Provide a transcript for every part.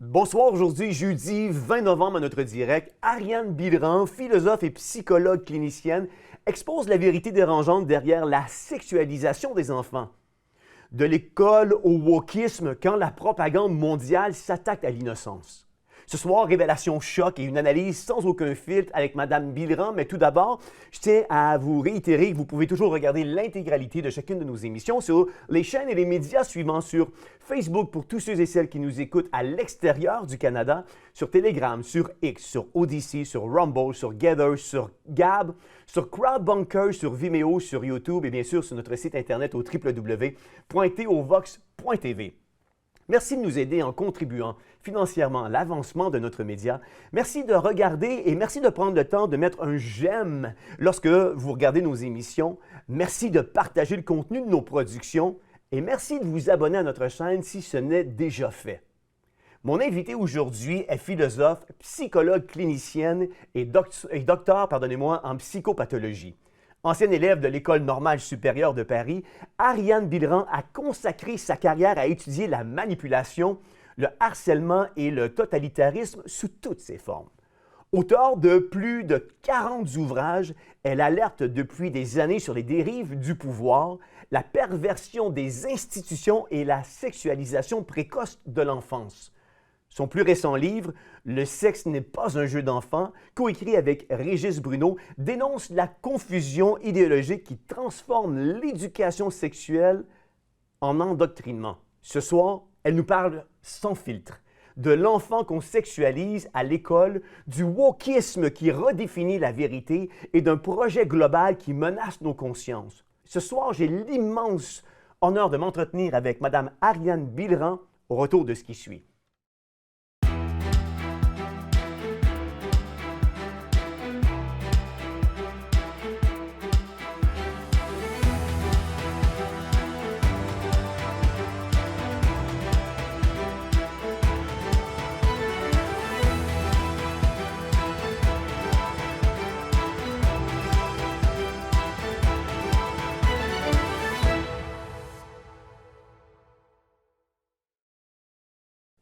Bonsoir, aujourd'hui, jeudi 20 novembre à notre direct, Ariane Bilran, philosophe et psychologue clinicienne, expose la vérité dérangeante derrière la sexualisation des enfants. De l'école au wokisme, quand la propagande mondiale s'attaque à l'innocence. Ce soir, révélation choc et une analyse sans aucun filtre avec Madame Bilran. Mais tout d'abord, je tiens à vous réitérer que vous pouvez toujours regarder l'intégralité de chacune de nos émissions sur les chaînes et les médias suivants, sur Facebook pour tous ceux et celles qui nous écoutent à l'extérieur du Canada, sur Telegram, sur X, sur Odyssey, sur Rumble, sur Gather, sur Gab, sur Crowdbunker, sur Vimeo, sur YouTube et bien sûr sur notre site internet au www.tovox.tv. Merci de nous aider en contribuant financièrement à l'avancement de notre média. Merci de regarder et merci de prendre le temps de mettre un j'aime lorsque vous regardez nos émissions. Merci de partager le contenu de nos productions et merci de vous abonner à notre chaîne si ce n'est déjà fait. Mon invité aujourd'hui est philosophe, psychologue clinicienne et docteur en psychopathologie. Ancienne élève de l'École normale supérieure de Paris, Ariane Bilran a consacré sa carrière à étudier la manipulation, le harcèlement et le totalitarisme sous toutes ses formes. Auteure de plus de 40 ouvrages, elle alerte depuis des années sur les dérives du pouvoir, la perversion des institutions et la sexualisation précoce de l'enfance. Son plus récent livre, Le sexe n'est pas un jeu d'enfant, coécrit avec Régis Bruno, dénonce la confusion idéologique qui transforme l'éducation sexuelle en endoctrinement. Ce soir, elle nous parle sans filtre de l'enfant qu'on sexualise à l'école, du wokisme qui redéfinit la vérité et d'un projet global qui menace nos consciences. Ce soir, j'ai l'immense honneur de m'entretenir avec Mme Ariane Bilran au retour de ce qui suit.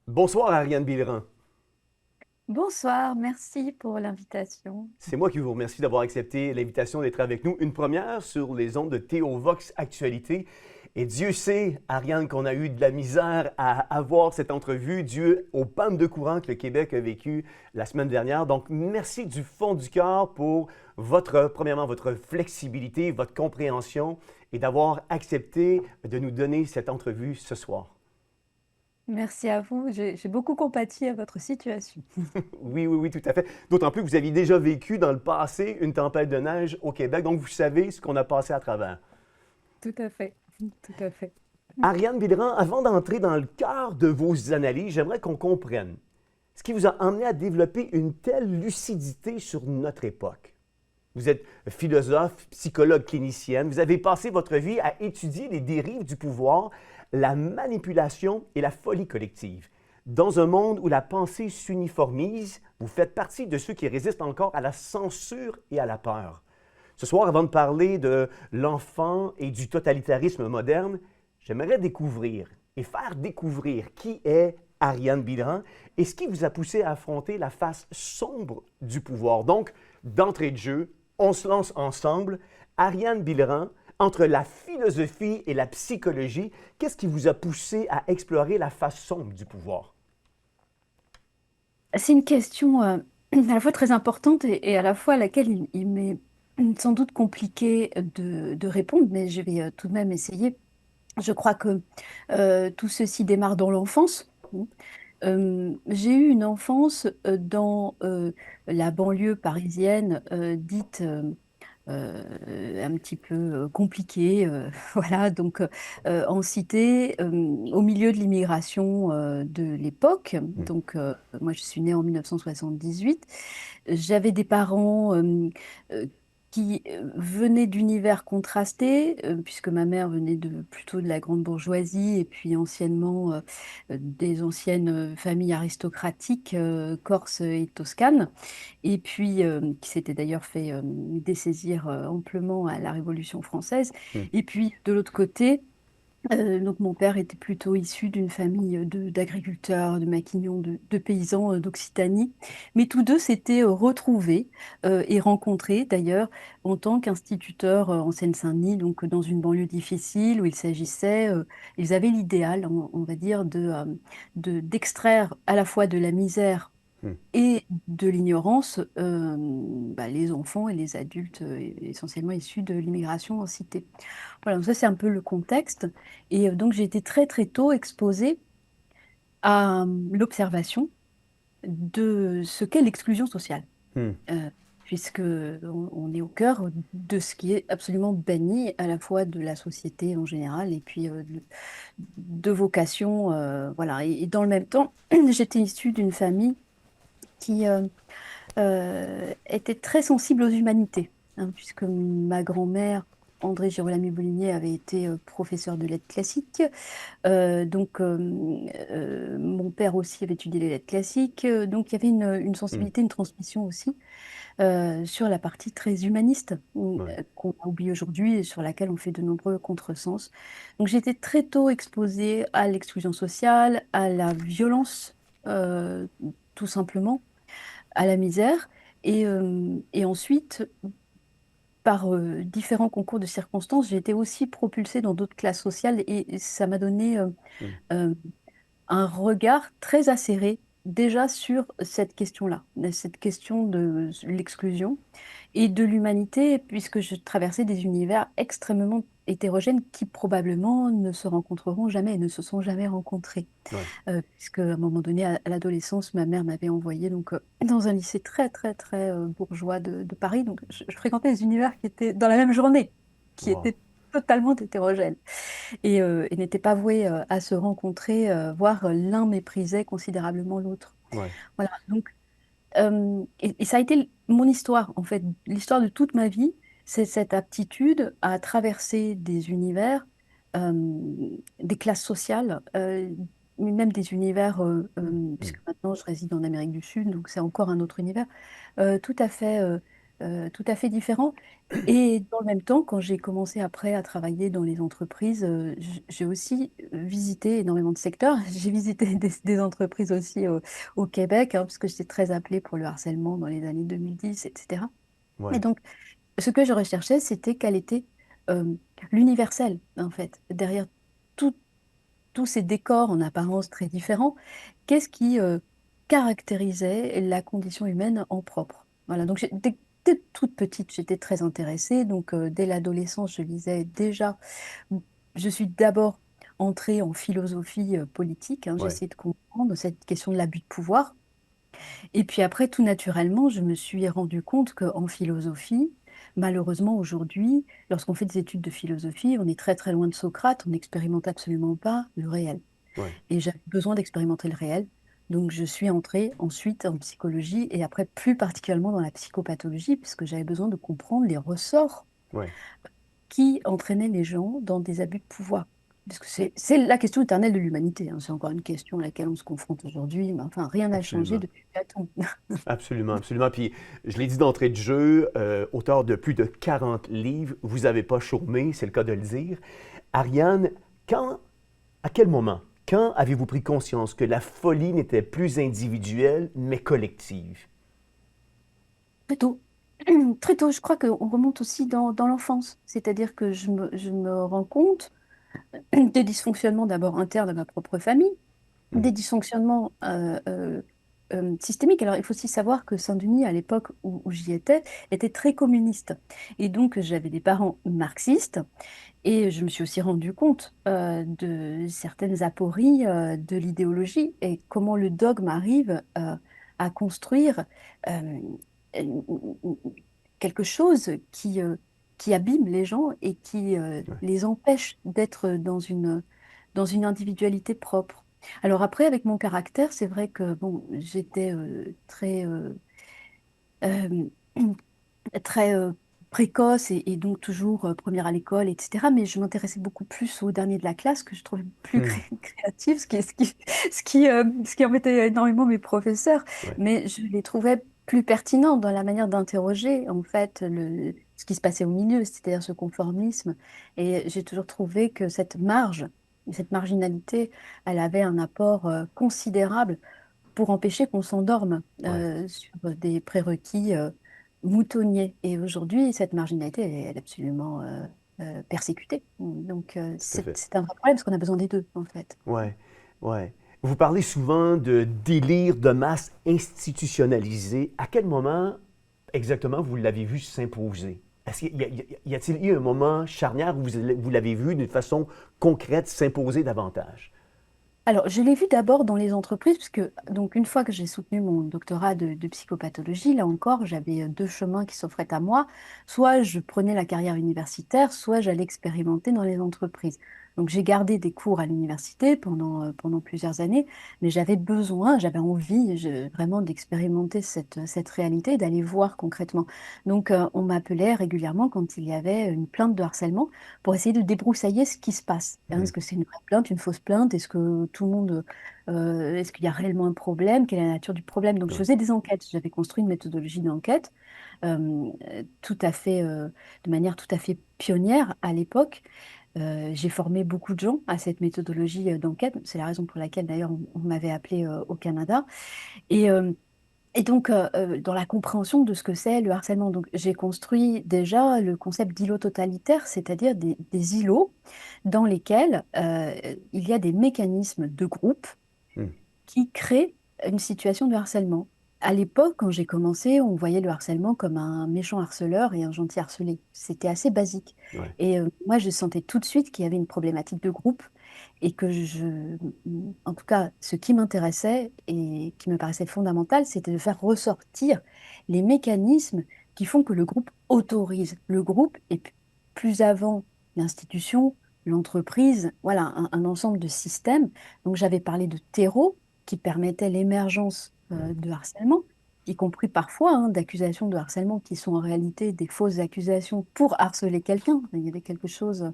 Bonsoir Ariane Bilran. Bonsoir, merci pour l'invitation. C'est moi qui vous remercie d'avoir accepté l'invitation d'être avec nous. Une première sur les ondes de Théovox Actualité. Et Dieu sait, Ariane, qu'on a eu de la misère à avoir cette entrevue due aux pannes de courant que le Québec a vécues la semaine dernière. Donc, merci du fond du cœur pour premièrement, votre flexibilité, votre compréhension et d'avoir accepté de nous donner cette entrevue ce soir. Merci à vous. J'ai beaucoup compati à votre situation. Oui, tout à fait. D'autant plus que vous aviez déjà vécu dans le passé une tempête de neige au Québec, donc vous savez ce qu'on a passé à travers. Tout à fait, tout à fait. Ariane Bilran, avant d'entrer dans le cœur de vos analyses, j'aimerais qu'on comprenne ce qui vous a amené à développer une telle lucidité sur notre époque. Vous êtes philosophe, psychologue clinicienne, vous avez passé votre vie à étudier les dérives du pouvoir, la manipulation et la folie collective. Dans un monde où la pensée s'uniformise, vous faites partie de ceux qui résistent encore à la censure et à la peur. Ce soir, avant de parler de l'enfant et du totalitarisme moderne, j'aimerais découvrir et faire découvrir qui est Ariane Bilran et ce qui vous a poussé à affronter la face sombre du pouvoir. Donc, d'entrée de jeu, on se lance ensemble. Ariane Bilran, entre la philosophie et la psychologie, qu'est-ce qui vous a poussé à explorer la face sombre du pouvoir? C'est une question à la fois très importante et à la fois à laquelle il m'est sans doute compliqué de répondre, mais je vais tout de même essayer. Je crois que tout ceci démarre dans l'enfance. J'ai eu une enfance dans la banlieue parisienne dite un petit peu compliquée, voilà, donc en cité, au milieu de l'immigration de l'époque. Donc moi, je suis née en 1978. J'avais des parents euh, qui venaient d'univers contrastés, puisque ma mère venait plutôt de la grande bourgeoisie et puis anciennement des anciennes familles aristocratiques corse et toscanes, et puis qui s'était d'ailleurs fait dessaisir amplement à la Révolution française. Hmm. Et puis de l'autre côté, Donc mon père était plutôt issu d'une famille d'agriculteurs, de maquignons, de paysans d'Occitanie. Mais tous deux s'étaient retrouvés et rencontrés d'ailleurs en tant qu'instituteurs en Seine-Saint-Denis, donc dans une banlieue difficile où il s'agissait, ils avaient l'idéal, on va dire, d'extraire à la fois de la misère Hmm. et de l'ignorance les enfants et les adultes essentiellement issus de l'immigration en cité. Voilà, donc ça c'est un peu le contexte. Et donc j'ai été très très tôt exposée à l'observation de ce qu'est l'exclusion sociale, Hmm. euh, puisque on est au cœur de ce qui est absolument banni à la fois de la société en général et puis de vocation, voilà. Et dans le même temps, j'étais issue d'une famille qui était très sensible aux humanités, hein, puisque ma grand-mère, André Girolami-Boulinier, avait été professeur de lettres classiques. Mon père aussi avait étudié les lettres classiques. Donc, il y avait une Hmm. sensibilité, une transmission aussi sur la partie très humaniste Ouais. qu'on a oubliée aujourd'hui et sur laquelle on fait de nombreux contresens. Donc, j'ai été très tôt exposée à l'exclusion sociale, à la violence, tout simplement à la misère. Et ensuite, par différents concours de circonstances, j'ai été aussi propulsée dans d'autres classes sociales et ça m'a donné Hmm. euh, un regard très acéré déjà sur cette question-là, cette question de l'exclusion et de l'humanité, puisque je traversais des univers extrêmement hétérogènes qui probablement ne se rencontreront jamais et ne se sont jamais rencontrés. Ouais. Puisque à un moment donné, à l'adolescence, ma mère m'avait envoyée dans un lycée très, très, très bourgeois de Paris. Donc, je fréquentais des univers qui étaient dans la même journée, qui Wow. étaient totalement hétérogènes et n'étaient pas voués à se rencontrer, voire l'un méprisait considérablement l'autre. Ouais. Voilà. Donc, et ça a été mon histoire, en fait. L'histoire de toute ma vie, c'est cette aptitude à traverser des univers, euh, des classes sociales, mais même des univers, Hmm. puisque maintenant je réside en Amérique du Sud, donc c'est encore un autre univers, tout à fait différent. Et dans le même temps, quand j'ai commencé après à travailler dans les entreprises, j'ai aussi visité énormément de secteurs. J'ai visité des entreprises aussi au Québec, hein, parce que j'étais très appelée pour le harcèlement dans les années 2010, etc. Et Ouais. donc, ce que je recherchais, c'était quel était euh, l'universel, en fait, derrière tout- tous ces décors en apparence très différents. Qu'est-ce qui caractérisait la condition humaine en propre? Voilà, donc dès toute petite, j'étais très intéressée. Donc, dès l'adolescence, je lisais déjà. Je suis d'abord entrée en philosophie politique, hein. J'ai Ouais. essayé de comprendre cette question de l'abus de pouvoir. Et puis après, tout naturellement, je me suis rendu compte qu'en philosophie, malheureusement aujourd'hui, lorsqu'on fait des études de philosophie, on est très très loin de Socrate, on n'expérimente absolument pas le réel. Ouais. Et j'avais besoin d'expérimenter le réel. Donc je suis entrée ensuite en psychologie et après plus particulièrement dans la psychopathologie, puisque j'avais besoin de comprendre les ressorts Ouais. qui entraînaient les gens dans des abus de pouvoir. Parce que c'est la question éternelle de l'humanité, hein. C'est encore une question à laquelle on se confronte aujourd'hui, mais enfin, rien n'a changé Absolument. depuis Platon. Absolument, absolument. Puis, je l'ai dit d'entrée de jeu, auteur de plus de 40 livres, vous n'avez pas chômé, c'est le cas de le dire. Ariane, quand, à quel moment, quand avez-vous pris conscience que la folie n'était plus individuelle, mais collective? Très tôt. Très tôt, je crois qu'on remonte aussi dans l'enfance. C'est-à-dire que je me rends compte des dysfonctionnements d'abord internes à ma propre famille, Hmm. des dysfonctionnements systémiques. Alors, il faut aussi savoir que Saint-Denis, à l'époque où j'y étais, était très communiste. Et donc, j'avais des parents marxistes et je me suis aussi rendu compte de certaines apories de l'idéologie et comment le dogme arrive à construire euh, quelque chose qui abîme les gens et qui Ouais. les empêche d'être dans une individualité propre. Alors après, avec mon caractère, c'est vrai que bon, j'étais euh, très précoce et donc toujours première à l'école, etc. Mais je m'intéressais beaucoup plus aux derniers de la classe, que je trouvais plus Hmm. créatifs, ce qui embêtait énormément mes professeurs. Ouais. Mais je les trouvais plus pertinent dans la manière d'interroger en fait ce qui se passait au milieu, c'est-à-dire ce conformisme. Et j'ai toujours trouvé que cette marge, cette marginalité, elle avait un apport considérable pour empêcher qu'on s'endorme Ouais, sur des prérequis moutonniers. Et aujourd'hui, cette marginalité, elle est absolument persécutée. Donc, tout à fait. c'est un vrai problème parce qu'on a besoin des deux, en fait. Ouais, ouais. Vous parlez souvent de délire de masse institutionnalisé. À quel moment exactement vous l'avez vu s'imposer? Est-ce qu'il y a-t-il eu un moment charnière où vous l'avez vu d'une façon concrète s'imposer davantage? Alors, je l'ai vu d'abord dans les entreprises, puisque donc une fois que j'ai soutenu mon doctorat de psychopathologie, là encore, j'avais deux chemins qui s'offraient à moi. Soit je prenais la carrière universitaire, soit j'allais expérimenter dans les entreprises. Donc, j'ai gardé des cours à l'université pendant plusieurs années, mais j'avais besoin, j'avais envie vraiment d'expérimenter cette réalité, d'aller voir concrètement. Donc, on m'appelait régulièrement quand il y avait une plainte de harcèlement pour essayer de débroussailler ce qui se passe. Hein, Mhm. est-ce que c'est une vraie plainte, une fausse plainte? Est-ce que tout le monde, est-ce qu'il y a réellement un problème? Quelle est la nature du problème? Donc, je Ouais. faisais des enquêtes. J'avais construit une méthodologie d'enquête tout à fait, de manière tout à fait pionnière à l'époque. J'ai formé beaucoup de gens à cette méthodologie d'enquête. C'est la raison pour laquelle, d'ailleurs, on m'avait appelé au Canada. Et, euh, et donc, dans la compréhension de ce que c'est le harcèlement, donc j'ai construit déjà le concept d'îlot totalitaire, c'est-à-dire des îlots dans lesquels il y a des mécanismes de groupe Mhm. qui créent une situation de harcèlement. À l'époque, quand j'ai commencé, on voyait le harcèlement comme un méchant harceleur et un gentil harcelé. C'était assez basique. Ouais. Et moi, je sentais tout de suite qu'il y avait une problématique de groupe et que en tout cas, ce qui m'intéressait et qui me paraissait fondamental, c'était de faire ressortir les mécanismes qui font que le groupe autorise le groupe et plus avant l'institution, l'entreprise, voilà, un ensemble de systèmes. Donc j'avais parlé de terreau qui permettait l'émergence Ouais. de harcèlement, y compris parfois d'accusations de harcèlement qui sont en réalité des fausses accusations pour harceler quelqu'un. Il y avait quelque chose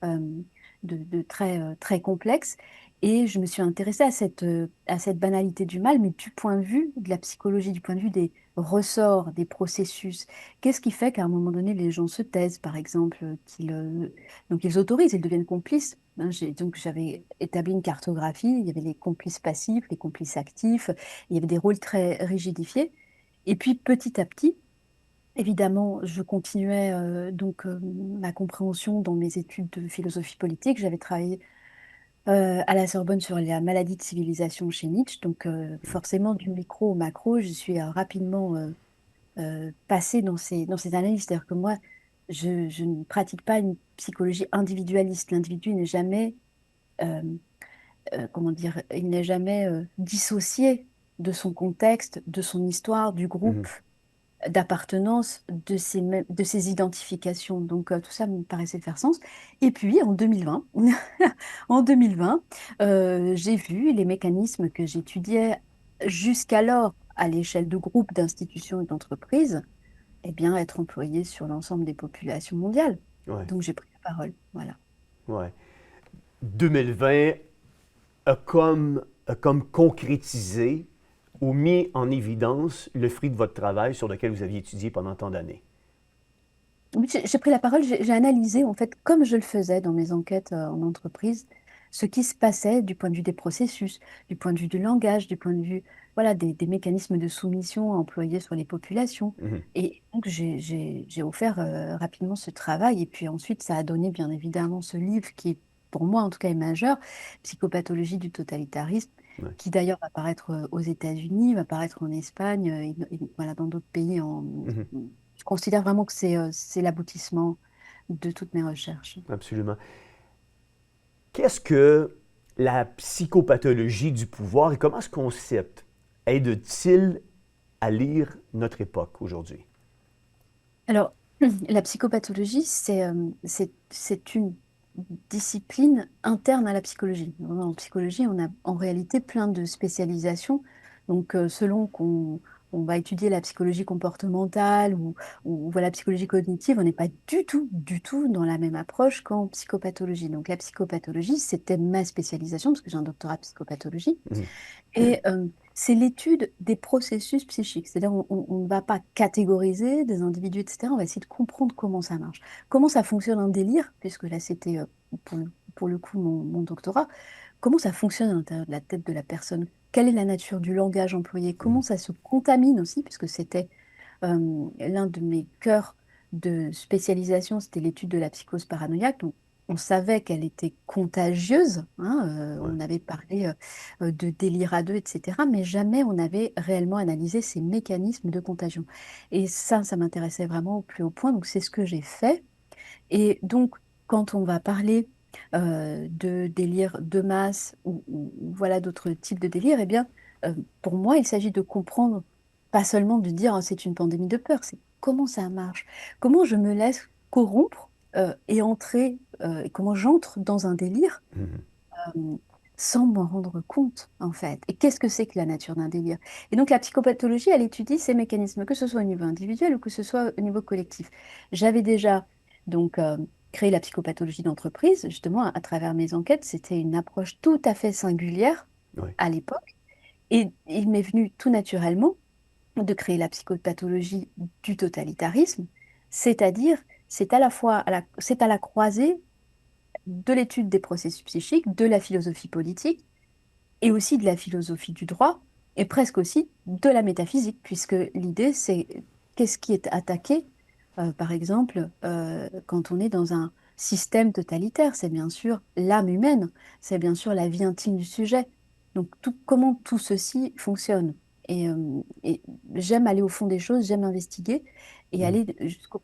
euh, de très, très complexe. Et je me suis intéressée à cette banalité du mal, mais du point de vue de la psychologie, du point de vue des ressorts, des processus. Qu'est-ce qui fait qu'à un moment donné, les gens se taisent, par exemple, donc ils autorisent, ils deviennent complices. Hein, donc j'avais établi une cartographie, il y avait les complices passifs, les complices actifs, il y avait des rôles très rigidifiés. Et puis petit à petit, évidemment, je continuais ma compréhension dans mes études de philosophie politique. J'avais travaillé à la Sorbonne sur la maladie de civilisation chez Nietzsche. Donc forcément, du micro au macro, je suis rapidement passée dans ces analyses. C'est-à-dire que moi, je ne pratique pas une psychologie individualiste. L'individu n'est jamais, euh, comment dire, il n'est jamais dissocié de son contexte, de son histoire, du groupe Mhm. d'appartenance, de ses identifications. Donc tout ça me paraissait faire sens. Et puis en 2020, en 2020, j'ai vu les mécanismes que j'étudiais jusqu'alors à l'échelle de groupes, d'institutions et d'entreprises, eh bien, être employés sur l'ensemble des populations mondiales. Ouais. Donc j'ai pris la parole. Voilà. Ouais. 2020 a comme concrétisé ou mis en évidence le fruit de votre travail sur lequel vous aviez étudié pendant tant d'années. Oui, j'ai pris la parole, j'ai analysé, en fait, comme je le faisais dans mes enquêtes en entreprise, ce qui se passait du point de vue des processus, du point de vue du langage, du point de vue, voilà, des mécanismes de soumission employés sur les populations. Mhm. Et donc, j'ai offert rapidement ce travail. Et puis ensuite, ça a donné, bien évidemment, ce livre qui, pour moi, en tout cas, est majeur, Psychopathologie du totalitarisme, Ouais. qui d'ailleurs va paraître aux États-Unis, va paraître en Espagne, et voilà, dans d'autres pays Mhm. je considère vraiment que c'est l'aboutissement de toutes mes recherches. Absolument. Qu'est-ce que la psychopathologie du pouvoir et comment ce concept aide-t-il à lire notre époque aujourd'hui? Alors, la psychopathologie, c'est une discipline interne à la psychologie. En psychologie, on a en réalité plein de spécialisations. Donc, selon on va étudier la psychologie comportementale ou voilà, psychologie cognitive, on n'est pas du tout dans la même approche qu'en psychopathologie. Donc la psychopathologie, c'était ma spécialisation, parce que j'ai un doctorat de psychopathologie. Mhm. Et c'est l'étude des processus psychiques. C'est-à-dire, on ne va pas catégoriser des individus, etc. On va essayer de comprendre comment ça marche. Comment ça fonctionne un délire, puisque là, c'était pour le coup mon doctorat. Comment ça fonctionne à l'intérieur de la tête de la personne? Quelle est la nature du langage employé? Comment Mhm. ça se contamine aussi, puisque c'était l'un de mes cœurs de spécialisation, c'était l'étude de la psychose paranoïaque. Donc, on savait qu'elle était contagieuse, hein, Ouais. on avait parlé de délire à deux, etc., mais jamais on avait réellement analysé ces mécanismes de contagion. Et ça m'intéressait vraiment au plus haut point, donc c'est ce que j'ai fait. Et donc, quand on va parler de délire de masse ou voilà d'autres types de délire, eh bien, pour moi, il s'agit de comprendre, pas seulement de dire, ah, c'est une pandémie de peur, c'est comment ça marche, comment je me laisse corrompre et entrer, et comment j'entre dans un délire Mhm. euh, sans m'en rendre compte, en fait. Et qu'est-ce que c'est que la nature d'un délire? Et donc, la psychopathologie, elle étudie ces mécanismes, que ce soit au niveau individuel ou que ce soit au niveau collectif. J'avais déjà donc créé la psychopathologie d'entreprise, justement, à travers mes enquêtes. C'était une approche tout à fait singulière Ouais. à l'époque. Et il m'est venu tout naturellement de créer la psychopathologie du totalitarisme, c'est-à-dire, c'est à la fois c'est à la croisée de l'étude des processus psychiques, de la philosophie politique et aussi de la philosophie du droit et presque aussi de la métaphysique, puisque l'idée c'est qu'est-ce qui est attaqué, par exemple, quand on est dans un système totalitaire, c'est bien sûr l'âme humaine, c'est bien sûr la vie intime du sujet. Donc comment tout ceci fonctionne. Et j'aime aller au fond des choses, j'aime investiguer et Mhm. aller jusqu'au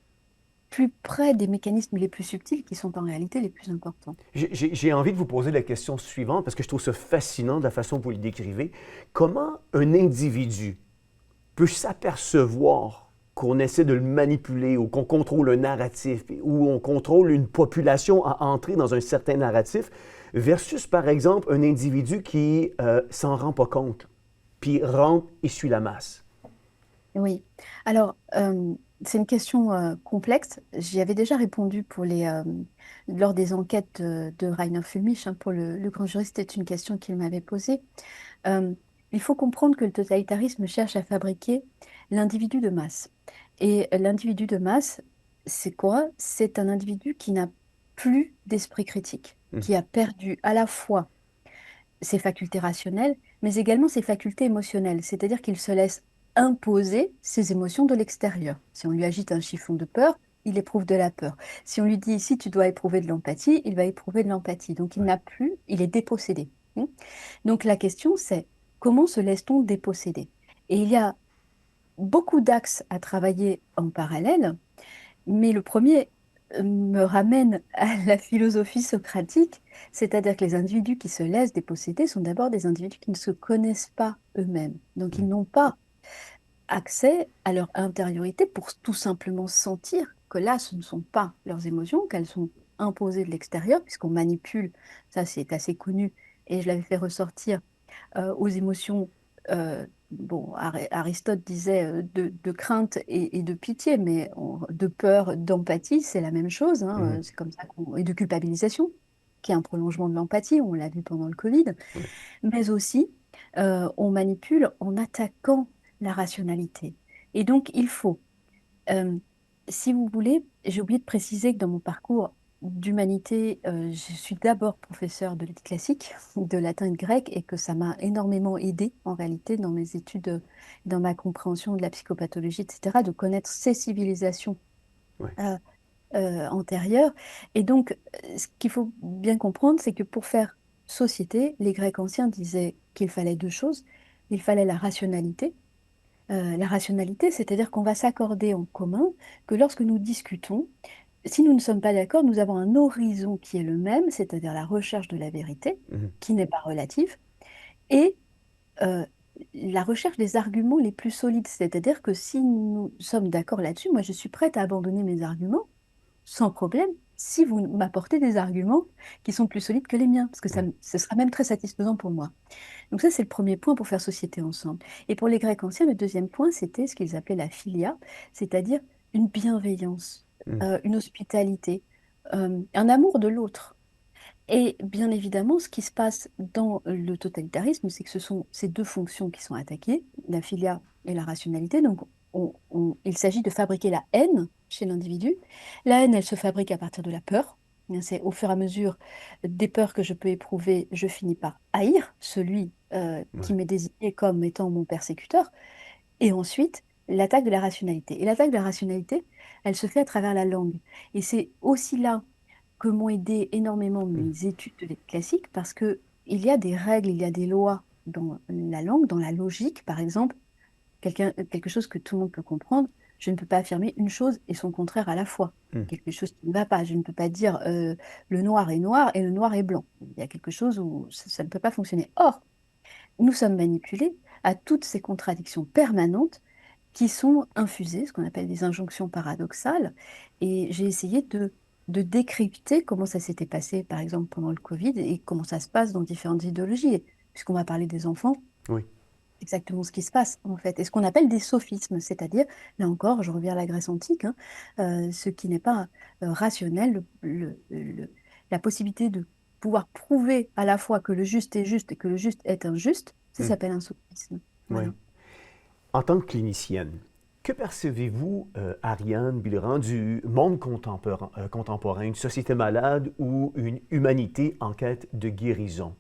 plus près des mécanismes les plus subtils qui sont en réalité les plus importants. J'ai envie de vous poser la question suivante parce que je trouve ça fascinant de la façon dont vous le décrivez. Comment un individu peut s'apercevoir qu'on essaie de le manipuler ou qu'on contrôle un narratif ou on contrôle une population à entrer dans un certain narratif versus, par exemple, un individu qui s'en rend pas compte, puis rentre et suit la masse? Oui, alors c'est une question complexe. J'y avais déjà répondu lors des enquêtes de Rainer Fulmich, hein, pour le grand juriste, c'était une question qu'il m'avait posée. Euh, il faut comprendre que le totalitarisme cherche à fabriquer l'individu de masse. Et l'individu de masse, c'est quoi? C'est un individu qui n'a plus d'esprit critique, Hmm. qui a perdu à la fois ses facultés rationnelles, mais également ses facultés émotionnelles. C'est-à-dire qu'il se laisse imposer ses émotions de l'extérieur. Si on lui agite un chiffon de peur, il éprouve de la peur. Si on lui dit si tu dois éprouver de l'empathie, il va éprouver de l'empathie. Donc il Ouais. n'a plus, il est dépossédé. Donc la question c'est comment se laisse-t-on déposséder? Et il y a beaucoup d'axes à travailler en parallèle, mais le premier me ramène à la philosophie socratique, c'est-à-dire que les individus qui se laissent déposséder sont d'abord des individus qui ne se connaissent pas eux-mêmes. Donc Hmm. ils n'ont pas accès à leur intériorité pour tout simplement sentir que là, ce ne sont pas leurs émotions, qu'elles sont imposées de l'extérieur, puisqu'on manipule, ça c'est assez connu, et je l'avais fait ressortir aux émotions. Bon, Aristote disait de crainte et de pitié, mais de peur, d'empathie, c'est la même chose, hein, Mhm. c'est comme ça et de culpabilisation, qui est un prolongement de l'empathie, on l'a vu pendant le Covid, Ouais. mais aussi on manipule en attaquant la rationalité. Et donc, il faut euh, si vous voulez, j'ai oublié de préciser que dans mon parcours d'humanité, je suis d'abord professeure de lettres classiques, de latin et de grec, et que ça m'a énormément aidé en réalité dans mes études, dans ma compréhension de la psychopathologie, etc., de connaître ces civilisations Ouais. euh, antérieures. Et donc, ce qu'il faut bien comprendre, c'est que pour faire société, les Grecs anciens disaient qu'il fallait deux choses. Il fallait la rationalité, c'est-à-dire qu'on va s'accorder en commun que lorsque nous discutons, si nous ne sommes pas d'accord, nous avons un horizon qui est le même, c'est-à-dire la recherche de la vérité, Mhm. qui n'est pas relative, et euh, la recherche des arguments les plus solides. C'est-à-dire que si nous sommes d'accord là-dessus, moi je suis prête à abandonner mes arguments sans problème, si vous m'apportez des arguments qui sont plus solides que les miens, parce que Oui. ce sera même très satisfaisant pour moi. Donc ça, c'est le premier point pour faire société ensemble. Et pour les Grecs anciens, le deuxième point, c'était ce qu'ils appelaient la philia, c'est-à-dire une bienveillance, Mm. une hospitalité, un amour de l'autre. Et bien évidemment, ce qui se passe dans le totalitarisme, c'est que ce sont ces deux fonctions qui sont attaquées, la philia et la rationalité. Donc, il s'agit de fabriquer la haine chez l'individu. La haine, elle se fabrique à partir de la peur. C'est au fur et à mesure des peurs que je peux éprouver, je finis par haïr celui qui Ouais. m'est désigné comme étant mon persécuteur. Et ensuite, l'attaque de la rationalité. Et l'attaque de la rationalité, elle se fait à travers la langue. Et c'est aussi là que m'ont aidé énormément Mm. mes études de lettres classiques parce que il y a des règles, il y a des lois dans la langue, dans la logique, par exemple, quelque chose que tout le monde peut comprendre. Je ne peux pas affirmer une chose et son contraire à la fois. Mm. Quelque chose qui ne va pas. Je ne peux pas dire le noir est noir et le noir est blanc. Il y a quelque chose où ça ne peut pas fonctionner. Or, nous sommes manipulés à toutes ces contradictions permanentes qui sont infusées, ce qu'on appelle des injonctions paradoxales. Et j'ai essayé de décrypter comment ça s'était passé, par exemple, pendant le Covid et comment ça se passe dans différentes idéologies. Et puisqu'on va parler des enfants, Oui. exactement ce qui se passe, en fait. Et ce qu'on appelle des sophismes, c'est-à-dire, là encore, je reviens à la Grèce antique, hein, ce qui n'est pas rationnel, la possibilité de pouvoir prouver à la fois que le juste est juste et que le juste est injuste, ça Mm. s'appelle un sophisme. Oui. Voilà. En tant que clinicienne, que percevez-vous, Ariane Billerand, du monde contemporain, une société malade ou une humanité en quête de guérison?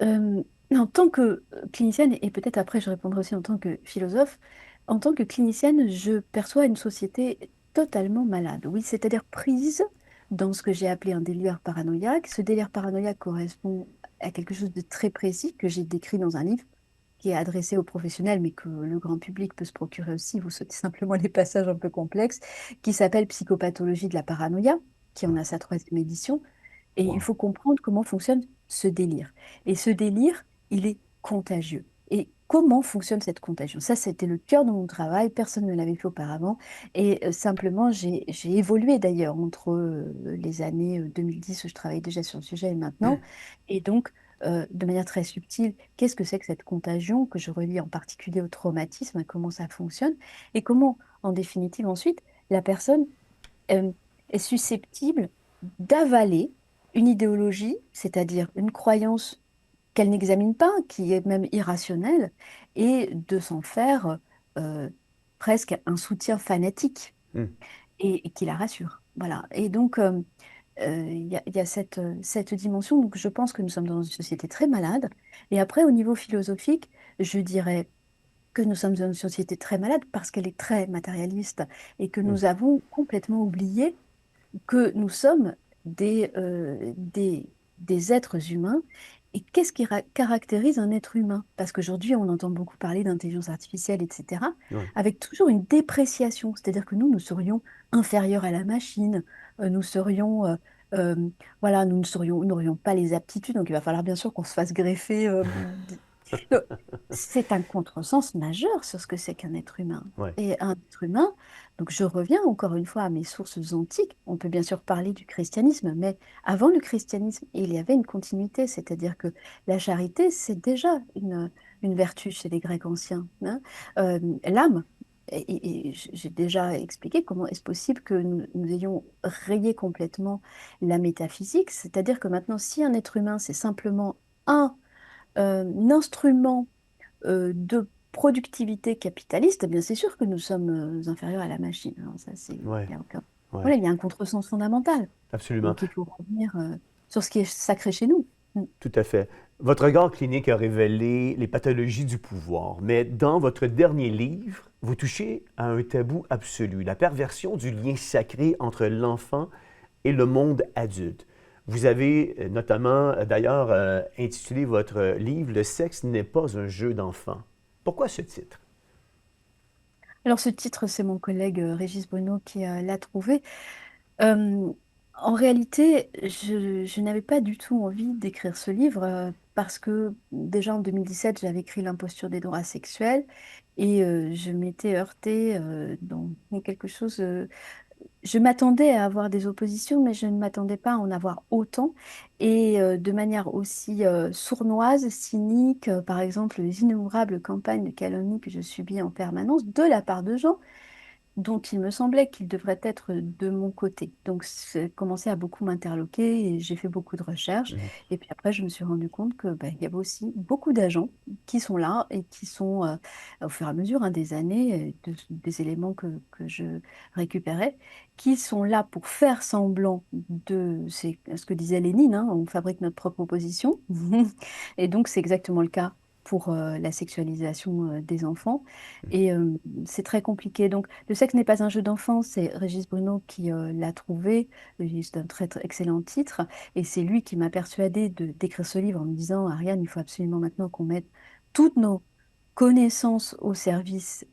Euh, En tant que clinicienne, et peut-être après je répondrai aussi en tant que philosophe, en tant que clinicienne, je perçois une société totalement malade. Oui, c'est-à-dire prise dans ce que j'ai appelé un délire paranoïaque. Ce délire paranoïaque correspond à quelque chose de très précis que j'ai décrit dans un livre qui est adressé aux professionnels, mais que le grand public peut se procurer aussi. Vous sautez simplement les passages un peu complexes, qui s'appelle Psychopathologie de la paranoïa, qui en Ouais. a sa troisième édition. Et il Wow. faut comprendre comment fonctionne ce délire. Et ce délire, il est contagieux. Et comment fonctionne cette contagion? Ça, c'était le cœur de mon travail. Personne ne l'avait fait auparavant. Et simplement, j'ai évolué d'ailleurs entre les années 2010 où je travaillais déjà sur le sujet et maintenant. Et donc, de manière très subtile, qu'est-ce que c'est que cette contagion que je relie en particulier au traumatisme, comment ça fonctionne et comment, en définitive, ensuite, la personne euh, est susceptible d'avaler une idéologie, c'est-à-dire une croyance qu'elle n'examine pas, qui est même irrationnelle, et de s'en faire euh, presque un soutien fanatique Mm. et qui la rassure. Voilà. Et donc, il y a cette dimension. Donc, je pense que nous sommes dans une société très malade. Et après, au niveau philosophique, je dirais que nous sommes dans une société très malade parce qu'elle est très matérialiste et que Mm. nous avons complètement oublié que nous sommes des êtres humains. Et qu'est-ce qui caractérise un être humain? Parce qu'aujourd'hui, on entend beaucoup parler d'intelligence artificielle, etc., Ouais. avec toujours une dépréciation. C'est-à-dire que nous serions inférieurs à la machine, nous serions, voilà, nous n'aurions pas les aptitudes. Donc, il va falloir bien sûr qu'on se fasse greffer. Donc, c'est un contresens majeur sur ce que c'est qu'un être humain. Ouais. Et un être humain, donc je reviens encore une fois à mes sources antiques. On peut bien sûr parler du christianisme, mais avant le christianisme, il y avait une continuité, c'est-à-dire que la charité, c'est déjà une vertu chez les Grecs anciens, hein. L'âme, et j'ai déjà expliqué comment est-ce possible que nous ayons rayé complètement la métaphysique, c'est-à-dire que maintenant, si un être humain, c'est simplement un instrument de productivité capitaliste, eh bien c'est sûr que nous sommes inférieurs à la machine. Alors ça, Ouais. il y a aucun... Ouais. Voilà, il y a un contresens fondamental. Absolument. Donc il faut revenir sur ce qui est sacré chez nous. Mm. Tout à fait. Votre regard clinique a révélé les pathologies du pouvoir, mais dans votre dernier livre, vous touchez à un tabou absolu, la perversion du lien sacré entre l'enfant et le monde adulte. Vous avez notamment, d'ailleurs, intitulé votre livre Le sexe n'est pas un jeu d'enfant. Pourquoi ce titre? Alors ce titre, c'est mon collègue Régis Bruno qui l'a trouvé. Euh, En réalité, je n'avais pas du tout envie d'écrire ce livre parce que déjà en 2017, j'avais écrit L'imposture des droits sexuels et je m'étais heurtée dans quelque chose. je m'attendais à avoir des oppositions, mais je ne m'attendais pas à en avoir autant et de manière aussi sournoise, cynique. Par exemple, les innombrables campagnes de calomnie que je subis en permanence de la part de gens dont il me semblait qu'il devrait être de mon côté. Donc, c'est commencé à beaucoup m'interloquer et j'ai fait beaucoup de recherches. Mhm. Et puis après, je me suis rendu compte que, ben, il y avait aussi beaucoup d'agents qui sont là et qui sont, au fur et à mesure des années, des éléments que je récupérais, qui sont là pour faire semblant de, c'est ce que disait Lénine, hein, on fabrique notre propre opposition. Et donc, c'est exactement le cas pour la sexualisation des enfants. Et c'est très compliqué. Donc, le sexe n'est pas un jeu d'enfant, c'est Régis Bruno qui l'a trouvé. C'est un très excellent titre. Et c'est lui qui m'a persuadée d'écrire ce livre en me disant, Ariane, il faut absolument maintenant qu'on mette toutes nos connaissances au service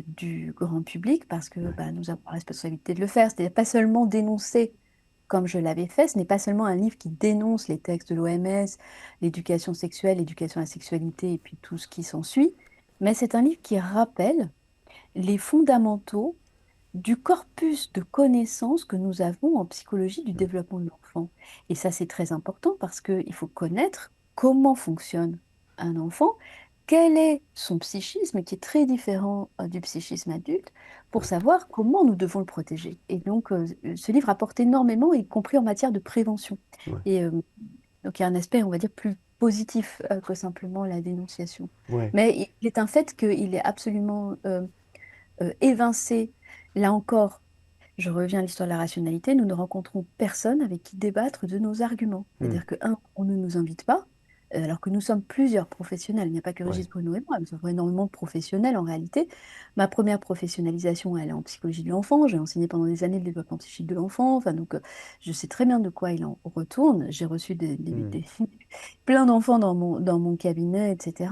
du grand public parce que Ouais, bah, nous avons la responsabilité de le faire. C'est-à-dire pas seulement dénoncer comme je l'avais fait, ce n'est pas seulement un livre qui dénonce les textes de l'OMS, l'éducation sexuelle, l'éducation à la sexualité et puis tout ce qui s'ensuit, mais c'est un livre qui rappelle les fondamentaux du corpus de connaissances que nous avons en psychologie du ouais, développement de l'enfant. Et ça, c'est très important parce qu'il faut connaître comment fonctionne un enfant, quel est son psychisme qui est très différent du psychisme adulte, pour ouais, savoir comment nous devons le protéger. Et donc, ce livre apporte énormément, y compris en matière de prévention. ouais, Et donc, il y a un aspect, on va dire, plus positif que simplement la dénonciation. ouais. Mais il est un fait qu'il est absolument évincé, là encore, je reviens à l'histoire de la rationalité, nous ne rencontrons personne avec qui débattre de nos arguments. Hmm. C'est-à-dire que, un, on ne nous invite pas, alors que nous sommes plusieurs professionnels. Il n'y a pas que Ouais. Régis Bruno et moi, nous sommes énormément de professionnels en réalité. Ma première professionnalisation, elle est en psychologie de l'enfant. J'ai enseigné pendant des années le développement psychique de l'enfant. Enfin, donc, je sais très bien de quoi il en retourne. J'ai reçu Hmm. plein d'enfants dans mon cabinet, etc.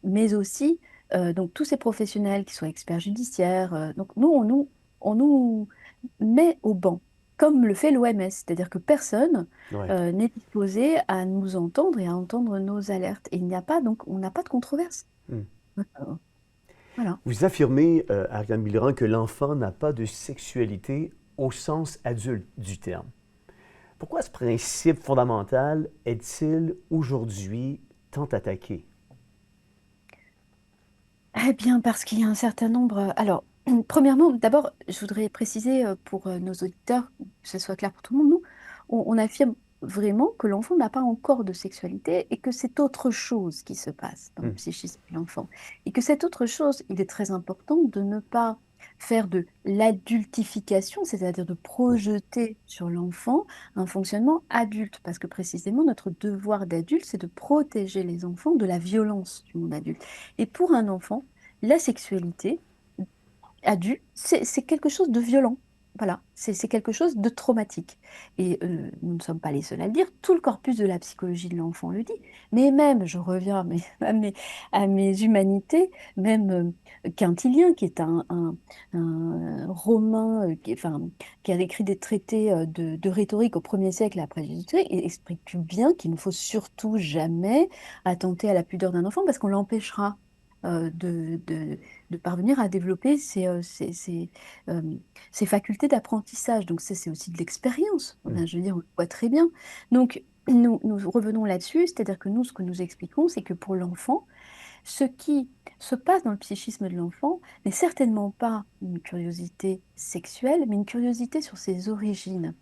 Mais aussi, donc, tous ces professionnels qui soient experts judiciaires, donc nous, on nous met au banc, comme le fait l'OMS, c'est-à-dire que personne Ouais. n'est disposé à nous entendre et à entendre nos alertes. Et il n'y a pas, donc, on n'a pas de controverse. Hmm. Euh, Voilà. Vous affirmez, Ariane Millerand, que l'enfant n'a pas de sexualité au sens adulte du terme. Pourquoi ce principe fondamental est-il aujourd'hui tant attaqué? Eh bien, parce qu'il y a un certain nombre. Alors, premièrement, d'abord, je voudrais préciser pour nos auditeurs, que ce soit clair pour tout le monde, nous, on affirme vraiment que l'enfant n'a pas encore de sexualité et que c'est autre chose qui se passe dans le Hmm. psychisme de l'enfant. Et que cette autre chose, il est très important de ne pas faire de l'adultification, c'est-à-dire de Ouais. projeter sur l'enfant un fonctionnement adulte, parce que précisément notre devoir d'adulte, c'est de protéger les enfants de la violence du monde adulte. Et pour un enfant, la sexualité adulte, c'est quelque chose de violent. Voilà, c'est quelque chose de traumatique. Et nous ne sommes pas les seuls à le dire, tout le corpus de la psychologie de l'enfant le dit. Mais même, je reviens à mes humanités, même Quintilien, qui est un Romain enfin, qui a écrit des traités de rhétorique au 1er siècle après Jésus-Christ, et explique bien qu'il ne faut surtout jamais attenter à la pudeur d'un enfant parce qu'on l'empêchera de parvenir à développer euh, ses facultés d'apprentissage. Donc ça, c'est aussi de l'expérience. Hmm. Enfin, je veux dire, on le voit très bien. Donc, nous revenons là-dessus, c'est-à-dire que nous, ce que nous expliquons, c'est que pour l'enfant, ce qui se passe dans le psychisme de l'enfant n'est certainement pas une curiosité sexuelle, mais une curiosité sur ses origines,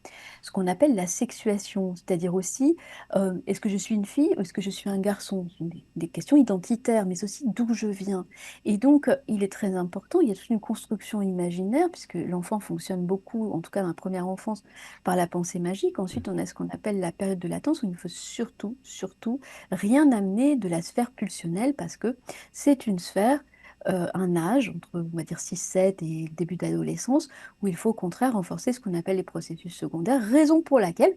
ce qu'on appelle la sexuation, c'est-à-dire aussi est-ce que je suis une fille ou est-ce que je suis un garçon? Ce sont des questions identitaires, mais aussi d'où je viens. Et donc, il est très important, il y a toute une construction imaginaire, puisque l'enfant fonctionne beaucoup, en tout cas dans la première enfance, par la pensée magique. Ensuite, on a ce qu'on appelle la période de latence, où il ne faut surtout rien amener de la sphère pulsionnelle, parce que c'est une sphère, un âge, entre on va dire 6-7 et le début de l'adolescence, où il faut au contraire renforcer ce qu'on appelle les processus secondaires, raison pour laquelle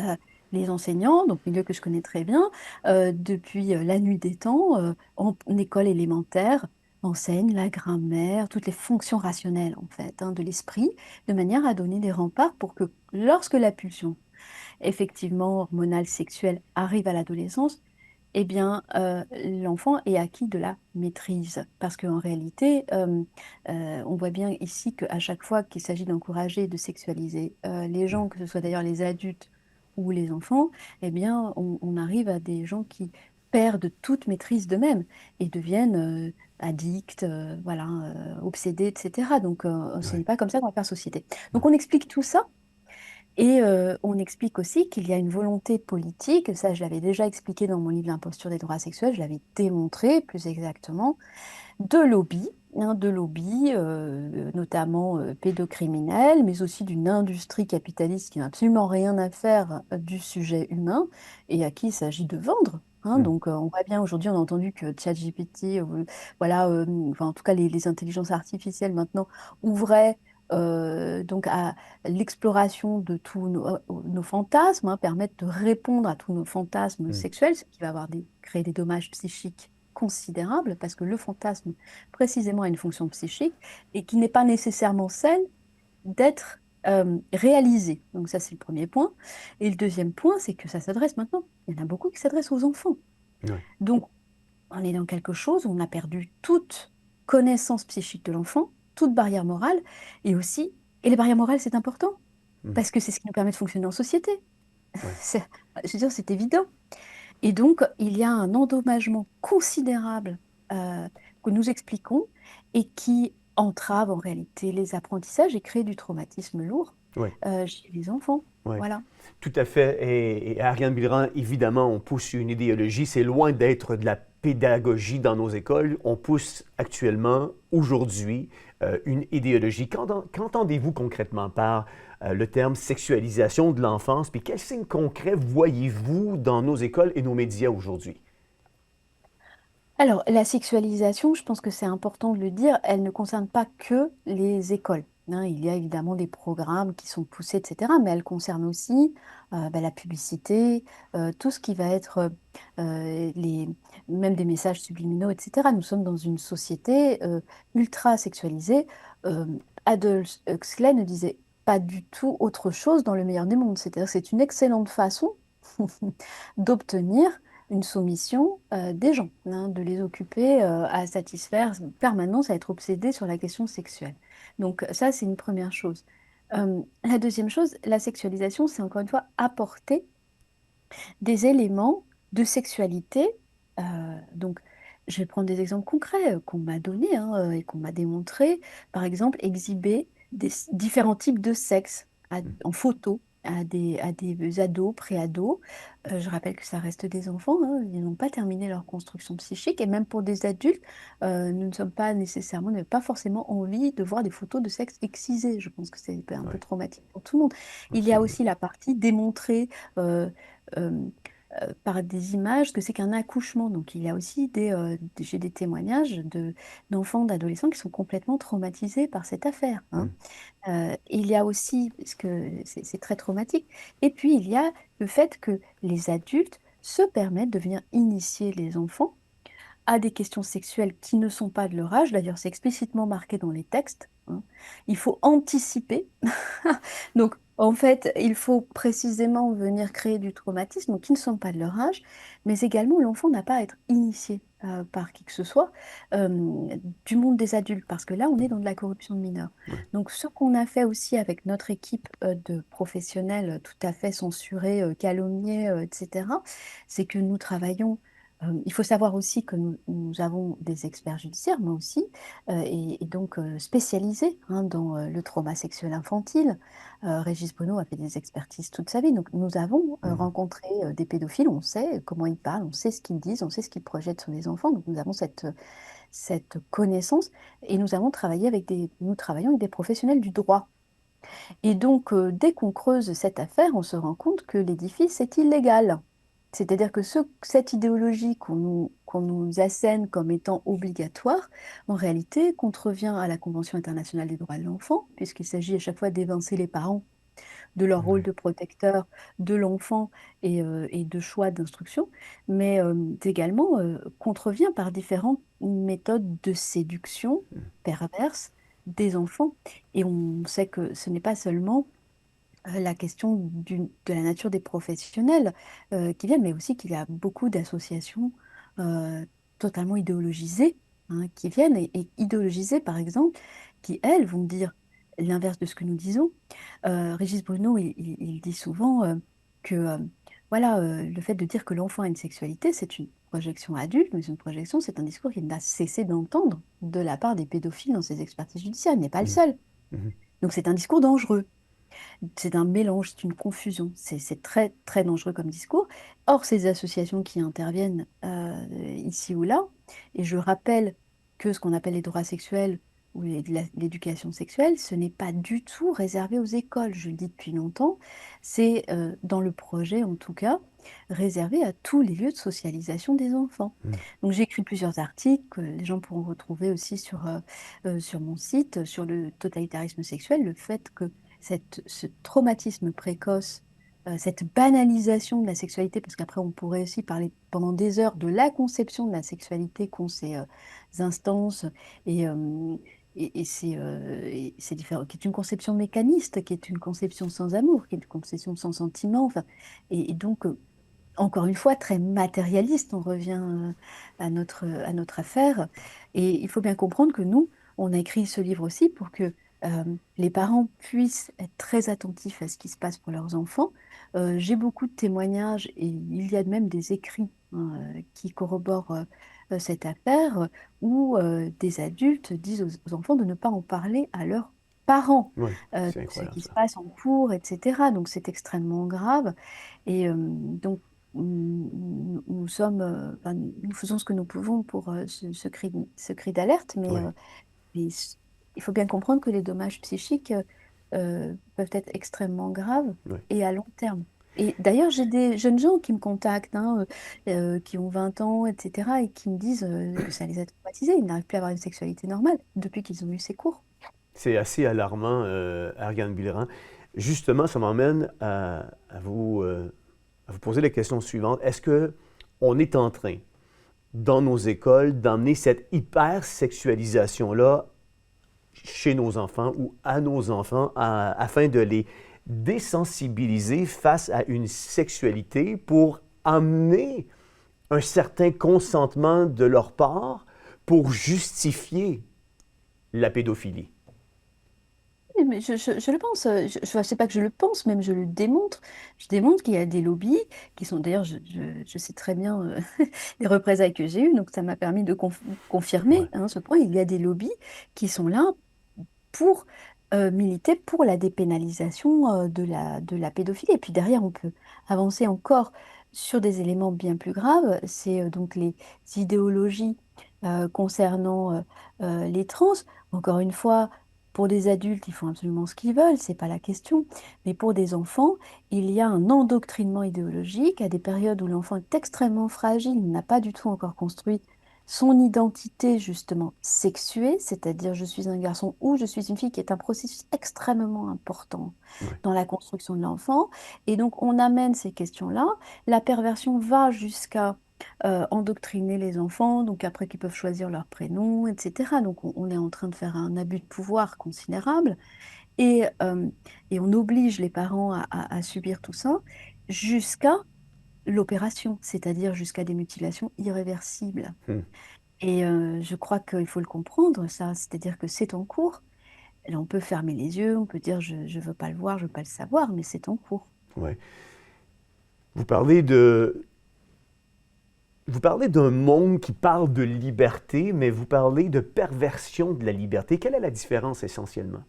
euh, les enseignants, donc milieu que je connais très bien, depuis la nuit des temps, en école élémentaire, enseignent la grammaire, toutes les fonctions rationnelles en fait, de l'esprit, de manière à donner des remparts pour que lorsque la pulsion effectivement hormonale sexuelle arrive à l'adolescence, eh bien, l'enfant est acquis de la maîtrise. Parce qu'en réalité, on voit bien ici qu'à chaque fois qu'il s'agit d'encourager et de sexualiser les Mm. gens, que ce soit d'ailleurs les adultes ou les enfants, eh bien, on arrive à des gens qui perdent toute maîtrise d'eux-mêmes et deviennent addicts, voilà, obsédés, etc. Donc, ce n'est Ouais. pas comme ça qu'on va faire société. Donc, Mm. on explique tout ça et on explique aussi qu'il y a une volonté politique, ça je l'avais déjà expliqué dans mon livre L'imposture des droits sexuels, je l'avais démontré plus exactement, de lobby, de lobby notamment pédocriminels, mais aussi d'une industrie capitaliste qui n'a absolument rien à faire du sujet humain et à qui il s'agit de vendre. Mm. Donc, on voit bien aujourd'hui, on a entendu que ChatGPT, voilà, enfin, en tout cas, les intelligences artificielles maintenant ouvraient donc à l'exploration de tous nos fantasmes, permettent de répondre à tous nos fantasmes Mm. sexuels, ce qui va créer des dommages psychiques considérables, parce que le fantasme, précisément, a une fonction psychique et qui n'est pas nécessairement celle d'être réalisée. Donc ça, c'est le premier point. Et le deuxième point, c'est que ça s'adresse maintenant, il y en a beaucoup qui s'adressent aux enfants. Ouais. Donc, on est dans quelque chose où on a perdu toute connaissance psychique de l'enfant, toute barrière morale, et aussi, et les barrières morales, c'est important, Mm. parce que c'est ce qui nous permet de fonctionner en société. Ouais. C'est- Je veux dire, c'est évident. Et donc, il y a un endommagement considérable que nous expliquons et qui entrave en réalité les apprentissages et crée du traumatisme lourd Ouais. chez les enfants. Ouais. Voilà. Tout à fait. Et Ariane Bilran, évidemment, on pousse une idéologie. C'est loin d'être de la pédagogie dans nos écoles. On pousse actuellement, aujourd'hui, une idéologie. Qu'entendez-vous concrètement par le terme sexualisation de l'enfance? Puis quels signes concrets voyez-vous dans nos écoles et nos médias aujourd'hui? Alors, la sexualisation, je pense que c'est important de le dire, elle ne concerne pas que les écoles. Il y a évidemment des programmes qui sont poussés, etc., mais elle concerne aussi la publicité, tout ce qui va être même des messages subliminaux, etc. Nous sommes dans une société ultra sexualisée. Euh, Adolf Huxley ne disait pas du tout autre chose dans le meilleur des mondes. C'est-à-dire que c'est une excellente façon d'obtenir une soumission des gens, de les occuper à satisfaire en permanence, à être obsédés sur la question sexuelle. Donc ça, c'est une première chose. La deuxième chose, la sexualisation, c'est encore une fois apporter des éléments de sexualité. Donc, je vais prendre des exemples concrets qu'on m'a donnés et qu'on m'a démontrés. Par exemple, exhiber différents types de sexe en photo à des ados, pré-ados. Je rappelle que ça reste des enfants, ils n'ont pas terminé leur construction psychique. Et même pour des adultes, nous ne sommes pas nécessairement, n'avons pas forcément envie de voir des photos de sexe excisé. Je pense que c'est un peu Oui, traumatique pour tout le monde. Il y a absolument. aussi la partie démontrée euh, euh, par des images que c'est qu'un accouchement. Donc il y a aussi j'ai des témoignages d'enfants, d'adolescents qui sont complètement traumatisés par cette affaire. Mm. Il y a aussi, parce que c'est très traumatique, et puis il y a le fait que les adultes se permettent de venir initier les enfants à des questions sexuelles qui ne sont pas de leur âge. D'ailleurs, c'est explicitement marqué dans les textes. Il faut anticiper. Donc, en fait, il faut précisément venir créer du traumatisme qui ne sont pas de leur âge, mais également l'enfant n'a pas à être initié par qui que ce soit du monde des adultes, parce que là, on est dans de la corruption de mineurs. Ouais. Donc, ce qu'on a fait aussi avec notre équipe de professionnels tout à fait censurés, calomniés, etc., c'est que nous travaillons. Il faut savoir aussi que nous avons des experts judiciaires, moi aussi, et donc spécialisés dans le trauma sexuel infantile. Régis Bonneau a fait des expertises toute sa vie. Donc, nous avons Mhm. rencontré des pédophiles, on sait comment ils parlent, on sait ce qu'ils disent, on sait ce qu'ils projettent sur les enfants. Donc, nous avons cette connaissance et nous travaillons avec des professionnels du droit. Et donc, dès qu'on creuse cette affaire, on se rend compte que l'édifice est illégal. C'est-à-dire que cette idéologie qu'on nous assène comme étant obligatoire, en réalité, contrevient à la Convention internationale des droits de l'enfant, puisqu'il s'agit à chaque fois d'évincer les parents de leur rôle Ouais. de protecteur de l'enfant et de choix d'instruction, mais également contrevient par différentes méthodes de séduction perverses des enfants. Et on sait que ce n'est pas seulement la question de la nature des professionnels qui viennent, mais aussi qu'il y a beaucoup d'associations euh, totalement idéologisées qui viennent et idéologisées, par exemple, qui, elles, vont dire l'inverse de ce que nous disons. Régis Bruno, il dit souvent que voilà, le fait de dire que l'enfant a une sexualité, c'est une projection adulte, mais une projection, c'est un discours qu'il n'a cessé d'entendre de la part des pédophiles dans ses expertises judiciaires. Il n'est pas le Mhm. seul. Mhm. Donc c'est un discours dangereux. C'est un mélange, c'est une confusion. C'est très, très dangereux comme discours. Or, ces associations qui interviennent ici ou là, et je rappelle que ce qu'on appelle les droits sexuels ou l'éducation sexuelle, ce n'est pas du tout réservé aux écoles. Je le dis depuis longtemps. C'est, dans le projet en tout cas, réservé à tous les lieux de socialisation des enfants. Mhm. Donc, j'ai écrit plusieurs articles que les gens pourront retrouver aussi sur mon site, sur le totalitarisme sexuel, le fait que ce traumatisme précoce, cette banalisation de la sexualité, parce qu'après on pourrait aussi parler pendant des heures de la conception de la sexualité qu'ont ces instances et, euh, et ces différents, qui est une conception mécaniste, qui est une conception sans amour, qui est une conception sans sentiment, enfin, et donc encore une fois, très matérialiste. On revient à notre affaire. Et il faut bien comprendre que nous, on a écrit ce livre aussi pour que les parents puissent être très attentifs à ce qui se passe pour leurs enfants. J'ai beaucoup de témoignages et il y a même des écrits qui corroborent cette affaire où des adultes disent aux enfants de ne pas en parler à leurs parents, Oui, de c'est ce incroyable qui se ça. passe en cours, etc. Donc c'est extrêmement grave. Et donc, nous sommes, enfin, nous faisons ce que nous pouvons pour ce cri d'alerte, mais, Oui, il faut bien comprendre que les dommages psychiques peuvent être extrêmement graves oui. et à long terme. Et d'ailleurs, j'ai des jeunes gens qui me contactent, qui ont 20 ans, etc., et qui me disent que ça les a traumatisés. Ils n'arrivent plus à avoir une sexualité normale depuis qu'ils ont eu ces cours. C'est assez alarmant, Ariane Bilran. Justement, ça m'emmène à vous poser la question suivante. Est-ce que on est en train, dans nos écoles, d'emmener cette hypersexualisation-là chez nos enfants ou à nos enfants afin de les désensibiliser face à une sexualité pour amener un certain consentement de leur part pour justifier la pédophilie? Oui, mais je le pense. Je sais pas que je le pense, même je le démontre. Je démontre qu'il y a des lobbies qui sont, d'ailleurs, je sais très bien les représailles que j'ai eues, donc ça m'a permis de Ouais. confirmer ce point. Il y a des lobbies qui sont là pour militer pour la dépénalisation de la pédophilie. Et puis derrière, on peut avancer encore sur des éléments bien plus graves. C'est donc les idéologies concernant les trans. Encore une fois, pour des adultes, ils font absolument ce qu'ils veulent, c'est pas la question. Mais pour des enfants, il y a un endoctrinement idéologique à des périodes où l'enfant est extrêmement fragile, n'a pas du tout encore construit son identité justement sexuée, c'est-à-dire je suis un garçon ou je suis une fille, qui est un processus extrêmement important Ouais. dans la construction de l'enfant. Et donc on amène ces questions-là. La perversion va jusqu'à endoctriner les enfants, donc après qu'ils peuvent choisir leur prénom, etc. Donc on est en train de faire un abus de pouvoir considérable et on oblige les parents à subir tout ça jusqu'à l'opération, c'est-à-dire jusqu'à des mutilations irréversibles. Hmm. Et je crois qu'il faut le comprendre, ça, c'est-à-dire que c'est en cours. Là, on peut fermer les yeux, on peut dire je ne veux pas le voir, je ne veux pas le savoir, mais c'est en cours. Ouais. Vous parlez de, vous parlez d'un monde qui parle de liberté, mais vous parlez de perversion de la liberté. Quelle est la différence essentiellement?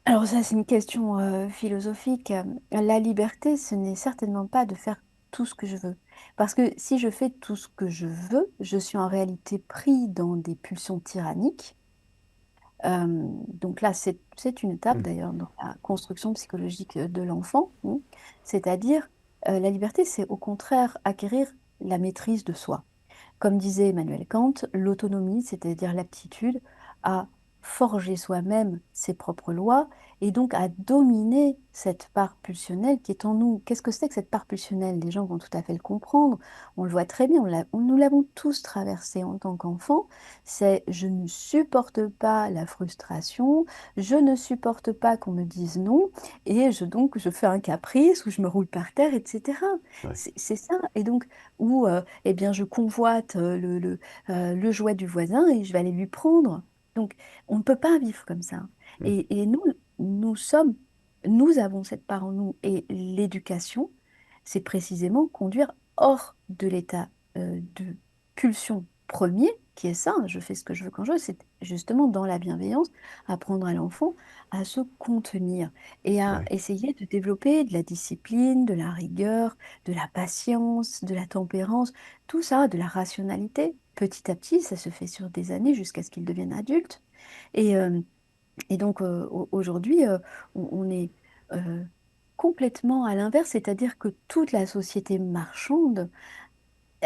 Alors ça, c'est une question philosophique. La liberté, ce n'est certainement pas de faire tout ce que je veux. Parce que si je fais tout ce que je veux, je suis en réalité pris dans des pulsions tyranniques. Donc là, c'est une étape Hmm. d'ailleurs dans la construction psychologique de l'enfant. C'est-à-dire, la liberté, c'est au contraire acquérir la maîtrise de soi. Comme disait Emmanuel Kant, l'autonomie, c'est-à-dire l'aptitude à forger soi-même ses propres lois et donc à dominer cette part pulsionnelle qui est en nous. Qu'est-ce que c'est que cette part pulsionnelle? Les gens vont tout à fait le comprendre. On le voit très bien, nous l'avons tous traversé en tant qu'enfant. C'est je ne supporte pas la frustration, je ne supporte pas qu'on me dise non, et donc je fais un caprice ou je me roule par terre, etc. Ouais. C'est ça. Et donc, ou eh bien, je convoite le jouet du voisin et je vais aller lui prendre. Donc, on ne peut pas vivre comme ça. Hmm. Et nous avons cette part en nous. Et l'éducation, c'est précisément conduire hors de l'état de pulsion premier, qui est ça, je fais ce que je veux quand je veux, c'est justement dans la bienveillance, apprendre à l'enfant à se contenir et à Ouais. essayer de développer de la discipline, de la rigueur, de la patience, de la tempérance, tout ça, de la rationalité. Petit à petit, ça se fait sur des années jusqu'à ce qu'ils deviennent adultes. Et, euh, et donc aujourd'hui, on est euh, complètement à l'inverse, c'est-à-dire que toute la société marchande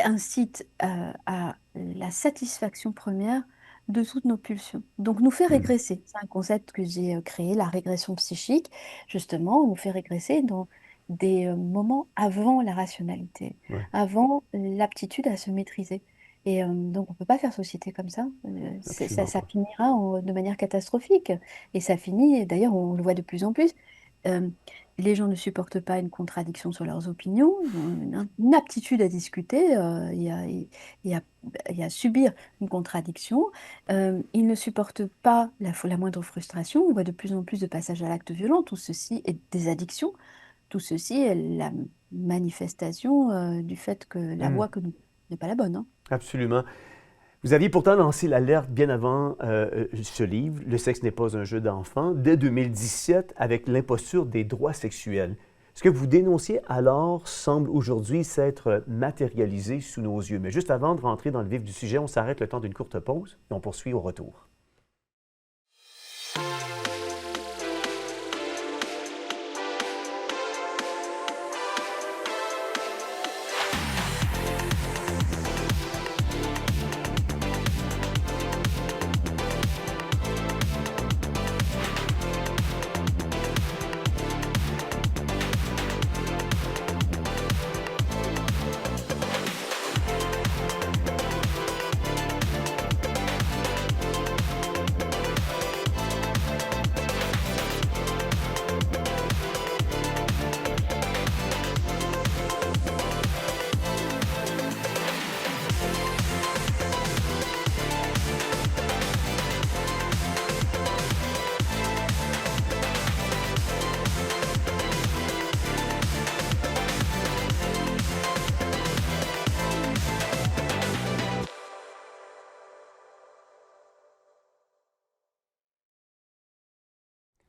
incite à la satisfaction première de toutes nos pulsions. Donc nous fait Hmm. régresser. C'est un concept que j'ai créé, la régression psychique. Justement, on nous fait régresser dans des moments avant la rationalité, Ouais. avant l'aptitude à se maîtriser. Et donc on ne peut pas faire société comme ça. Absolument Ça pas. finira de manière catastrophique. Et ça finit, d'ailleurs on le voit de plus en plus. euh, les gens ne supportent pas une contradiction sur leurs opinions, ils ont une aptitude à discuter et à subir une contradiction. Ils ne supportent pas la moindre frustration. On voit de plus en plus de passages à l'acte violent. Tout ceci est des addictions. Tout ceci est la manifestation du fait que la Hmm. voie que nous n'est pas la bonne, hein. Absolument. Vous aviez pourtant lancé l'alerte bien avant ce livre, Le sexe n'est pas un jeu d'enfant, dès 2017 avec l'imposture des droits sexuels. Ce que vous dénonciez alors semble aujourd'hui s'être matérialisé sous nos yeux. Mais juste avant de rentrer dans le vif du sujet, on s'arrête le temps d'une courte pause et on poursuit au retour.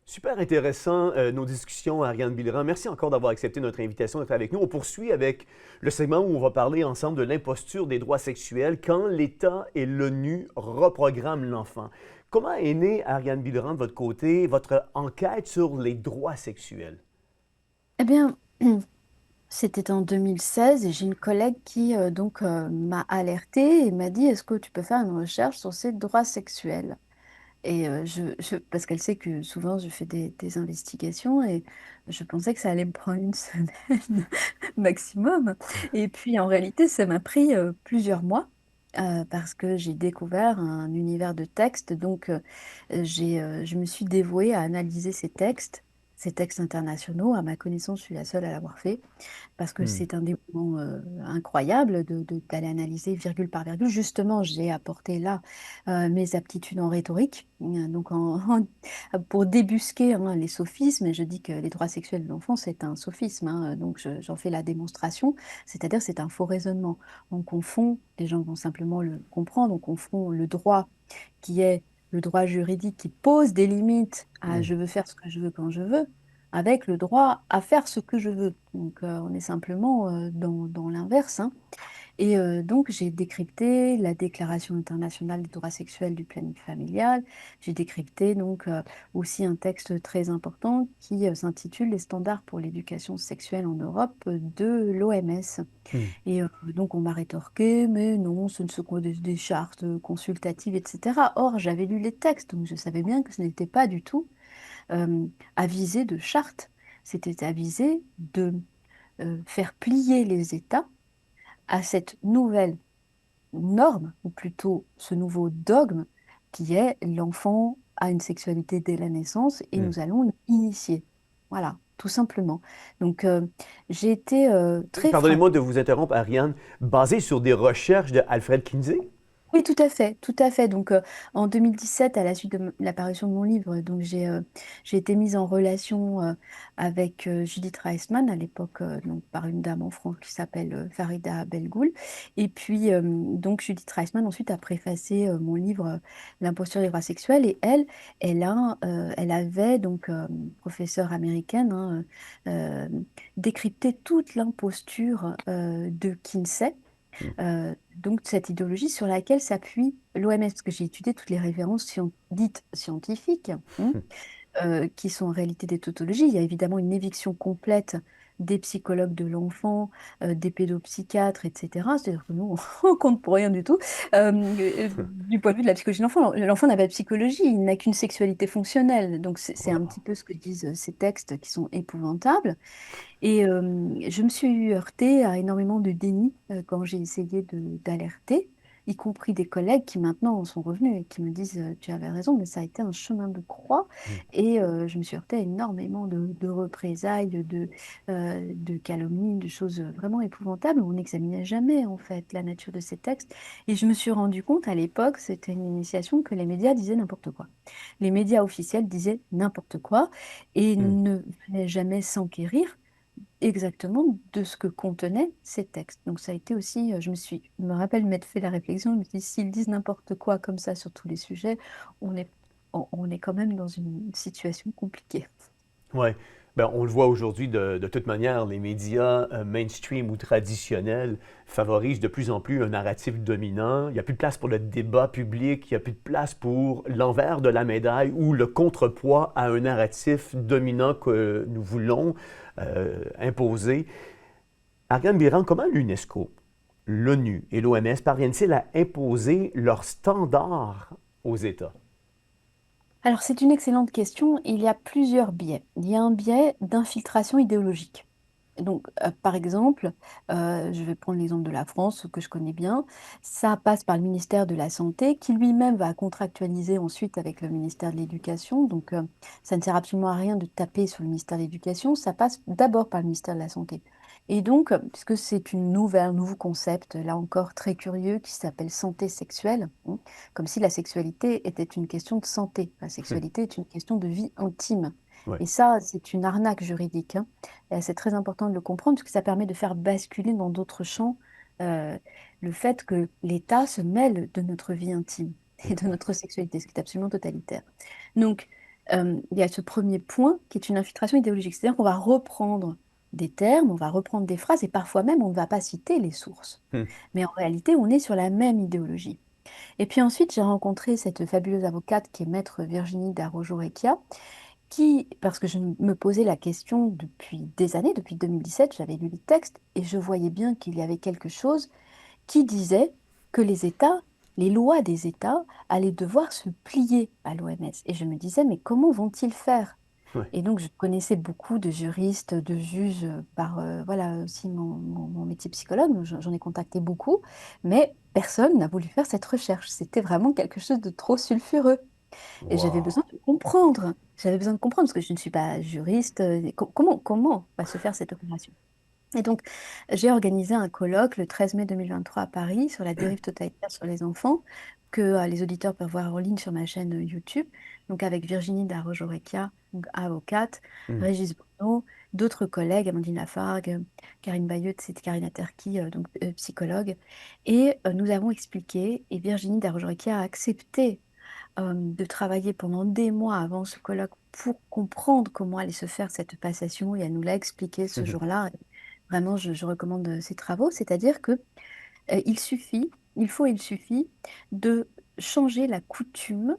Super intéressant nos discussions, Ariane Billerand. Merci encore d'avoir accepté notre invitation d'être avec nous. On poursuit avec le segment où on va parler ensemble de l'imposture des droits sexuels quand l'État et l'ONU reprogramment l'enfant. Comment est née, Ariane Billerand, de votre côté, votre enquête sur les droits sexuels? Eh bien, c'était en 2016 et j'ai une collègue qui m'a alertée et m'a dit, est-ce que tu peux faire une recherche sur ces droits sexuels? Et parce qu'elle sait que souvent je fais des investigations et je pensais que ça allait me prendre une semaine maximum. Et puis en réalité, ça m'a pris plusieurs mois parce que j'ai découvert un univers de textes. Donc je me suis dévouée à analyser ces textes internationaux. À ma connaissance, je suis la seule à l'avoir fait parce que Hmm. c'est un développement incroyable d'aller analyser virgule par virgule. Justement, j'ai apporté là mes aptitudes en rhétorique, pour débusquer les sophismes, et je dis que les droits sexuels de l'enfant, c'est un sophisme, hein, donc j'en fais la démonstration, c'est-à-dire c'est un faux raisonnement. On confond, les gens vont simplement le comprendre, on confond le droit qui est le droit juridique qui pose des limites à Hmm. je veux faire ce que je veux quand je veux, avec le droit à faire ce que je veux. Donc on est simplement dans l'inverse, hein. Et donc, j'ai décrypté la Déclaration internationale des droits sexuels du planning familial. J'ai décrypté donc aussi un texte très important qui s'intitule Les standards pour l'éducation sexuelle en Europe de l'OMS. Hmm. Et donc, on m'a rétorqué, mais non, ce ne sont que des chartes consultatives, etc. Or, j'avais lu les textes, donc je savais bien que ce n'était pas du tout avisé de chartes. C'était avisé de faire plier les États à cette nouvelle norme, ou plutôt ce nouveau dogme, qui est l'enfant a une sexualité dès la naissance et Hmm. nous allons l'initier. Voilà, tout simplement. Donc, j'ai été très Pardonnez-moi de frappée. vous interrompre, Ariane, basé sur des recherches de Alfred Kinsey? Oui, tout à fait, tout à fait. Donc, en 2017, à la suite de l'apparition de mon livre, donc j'ai été mise en relation avec Judith Reisman, à l'époque donc par une dame en France qui s'appelle Farida Belgoul. Et puis donc Judith Reisman ensuite a préfacé mon livre L'imposture des droits sexuels. Et elle avait donc professeure américaine décrypté toute l'imposture de Kinsey, Hmm. donc cette idéologie sur laquelle s'appuie l'OMS, parce que j'ai étudié toutes les références dites scientifiques, Hmm. qui sont en réalité des tautologies. Il y a évidemment une éviction complète des psychologues de l'enfant, des pédopsychiatres, etc. C'est-à-dire que nous, on compte pour rien du tout. Du point de vue de la psychologie de l'enfant, l'enfant n'a pas de psychologie, il n'a qu'une sexualité fonctionnelle. Donc c'est un Wow. petit peu ce que disent ces textes qui sont épouvantables. Et je me suis heurtée à énormément de déni quand j'ai essayé d'alerter, y compris des collègues qui maintenant en sont revenus et qui me disent tu avais raison, mais ça a été un chemin de croix. Hmm. Et je me suis heurtée à énormément de représailles, de calomnies, de choses vraiment épouvantables. On n'examinait jamais en fait la nature de ces textes. Et je me suis rendu compte à l'époque, c'était une initiation, que les médias disaient n'importe quoi. Les médias officiels disaient n'importe quoi et Hmm. ne venaient jamais s'enquérir exactement de ce que contenaient ces textes. Donc ça a été aussi, je me rappelle m'être fait la réflexion, je me suis dit, s'ils disent n'importe quoi comme ça sur tous les sujets, on est, on est quand même dans une situation compliquée. Ouais. Ben, on le voit aujourd'hui de toute manière, les médias mainstream ou traditionnels favorisent de plus en plus un narratif dominant. Il n'y a plus de place pour le débat public, il n'y a plus de place pour l'envers de la médaille ou le contrepoids à un narratif dominant que nous voulons imposer. Ariane Biran, comment l'UNESCO, l'ONU et l'OMS parviennent-ils à imposer leurs standards aux États? Alors c'est une excellente question. Il y a plusieurs biais. Il y a un biais d'infiltration idéologique. Donc, par exemple, je vais prendre l'exemple de la France, que je connais bien. Ça passe par le ministère de la Santé, qui lui-même va contractualiser ensuite avec le ministère de l'Éducation. Donc, ça ne sert absolument à rien de taper sur le ministère de l'Éducation. Ça passe d'abord par le ministère de la Santé. Et donc, puisque c'est un nouveau concept, là encore très curieux, qui s'appelle santé sexuelle, hein, comme si la sexualité était une question de santé. La sexualité est une question de vie intime. Oui. Et ça, c'est une arnaque juridique, hein. C'est très important de le comprendre parce que ça permet de faire basculer dans d'autres champs euh, le fait que l'État se mêle de notre vie intime et de notre sexualité, ce qui est absolument totalitaire. Donc, il y a ce premier point qui est une infiltration idéologique. C'est-à-dire qu'on va reprendre des termes, on va reprendre des phrases et parfois même on ne va pas citer les sources. Hmm. Mais en réalité, on est sur la même idéologie. Et puis ensuite, j'ai rencontré cette fabuleuse avocate qui est maître Virginie Darajo-Recchia, qui, parce que je me posais la question depuis des années, depuis 2017, j'avais lu les textes et je voyais bien qu'il y avait quelque chose qui disait que les États, les lois des États allaient devoir se plier à l'OMS. Et je me disais, mais comment vont-ils faire? Ouais. Et donc, je connaissais beaucoup de juristes, de juges, par voilà aussi mon métier psychologue, donc j'en ai contacté beaucoup, mais personne n'a voulu faire cette recherche. C'était vraiment quelque chose de trop sulfureux. Et j'avais Wow. besoin de comprendre. J'avais besoin de comprendre parce que je ne suis pas juriste. Comment va se faire cette opération? Et donc, j'ai organisé un colloque le 13 mai 2023 à Paris sur la dérive totalitaire sur les enfants, que les auditeurs peuvent voir en ligne sur ma chaîne YouTube, donc avec Virginie Darajo-Recchia, donc avocate, Hmm. Régis Bruno, d'autres collègues, Amandine Lafargue, Karine Bayeux, c'est Karina Terki, donc psychologue. Et nous avons expliqué, et Virginie Darajo-Recchia a accepté de travailler pendant des mois avant ce colloque pour comprendre comment allait se faire cette passation, et elle nous l'a expliqué ce jour-là. Vraiment, je recommande ses travaux, c'est-à-dire que il suffit de changer la coutume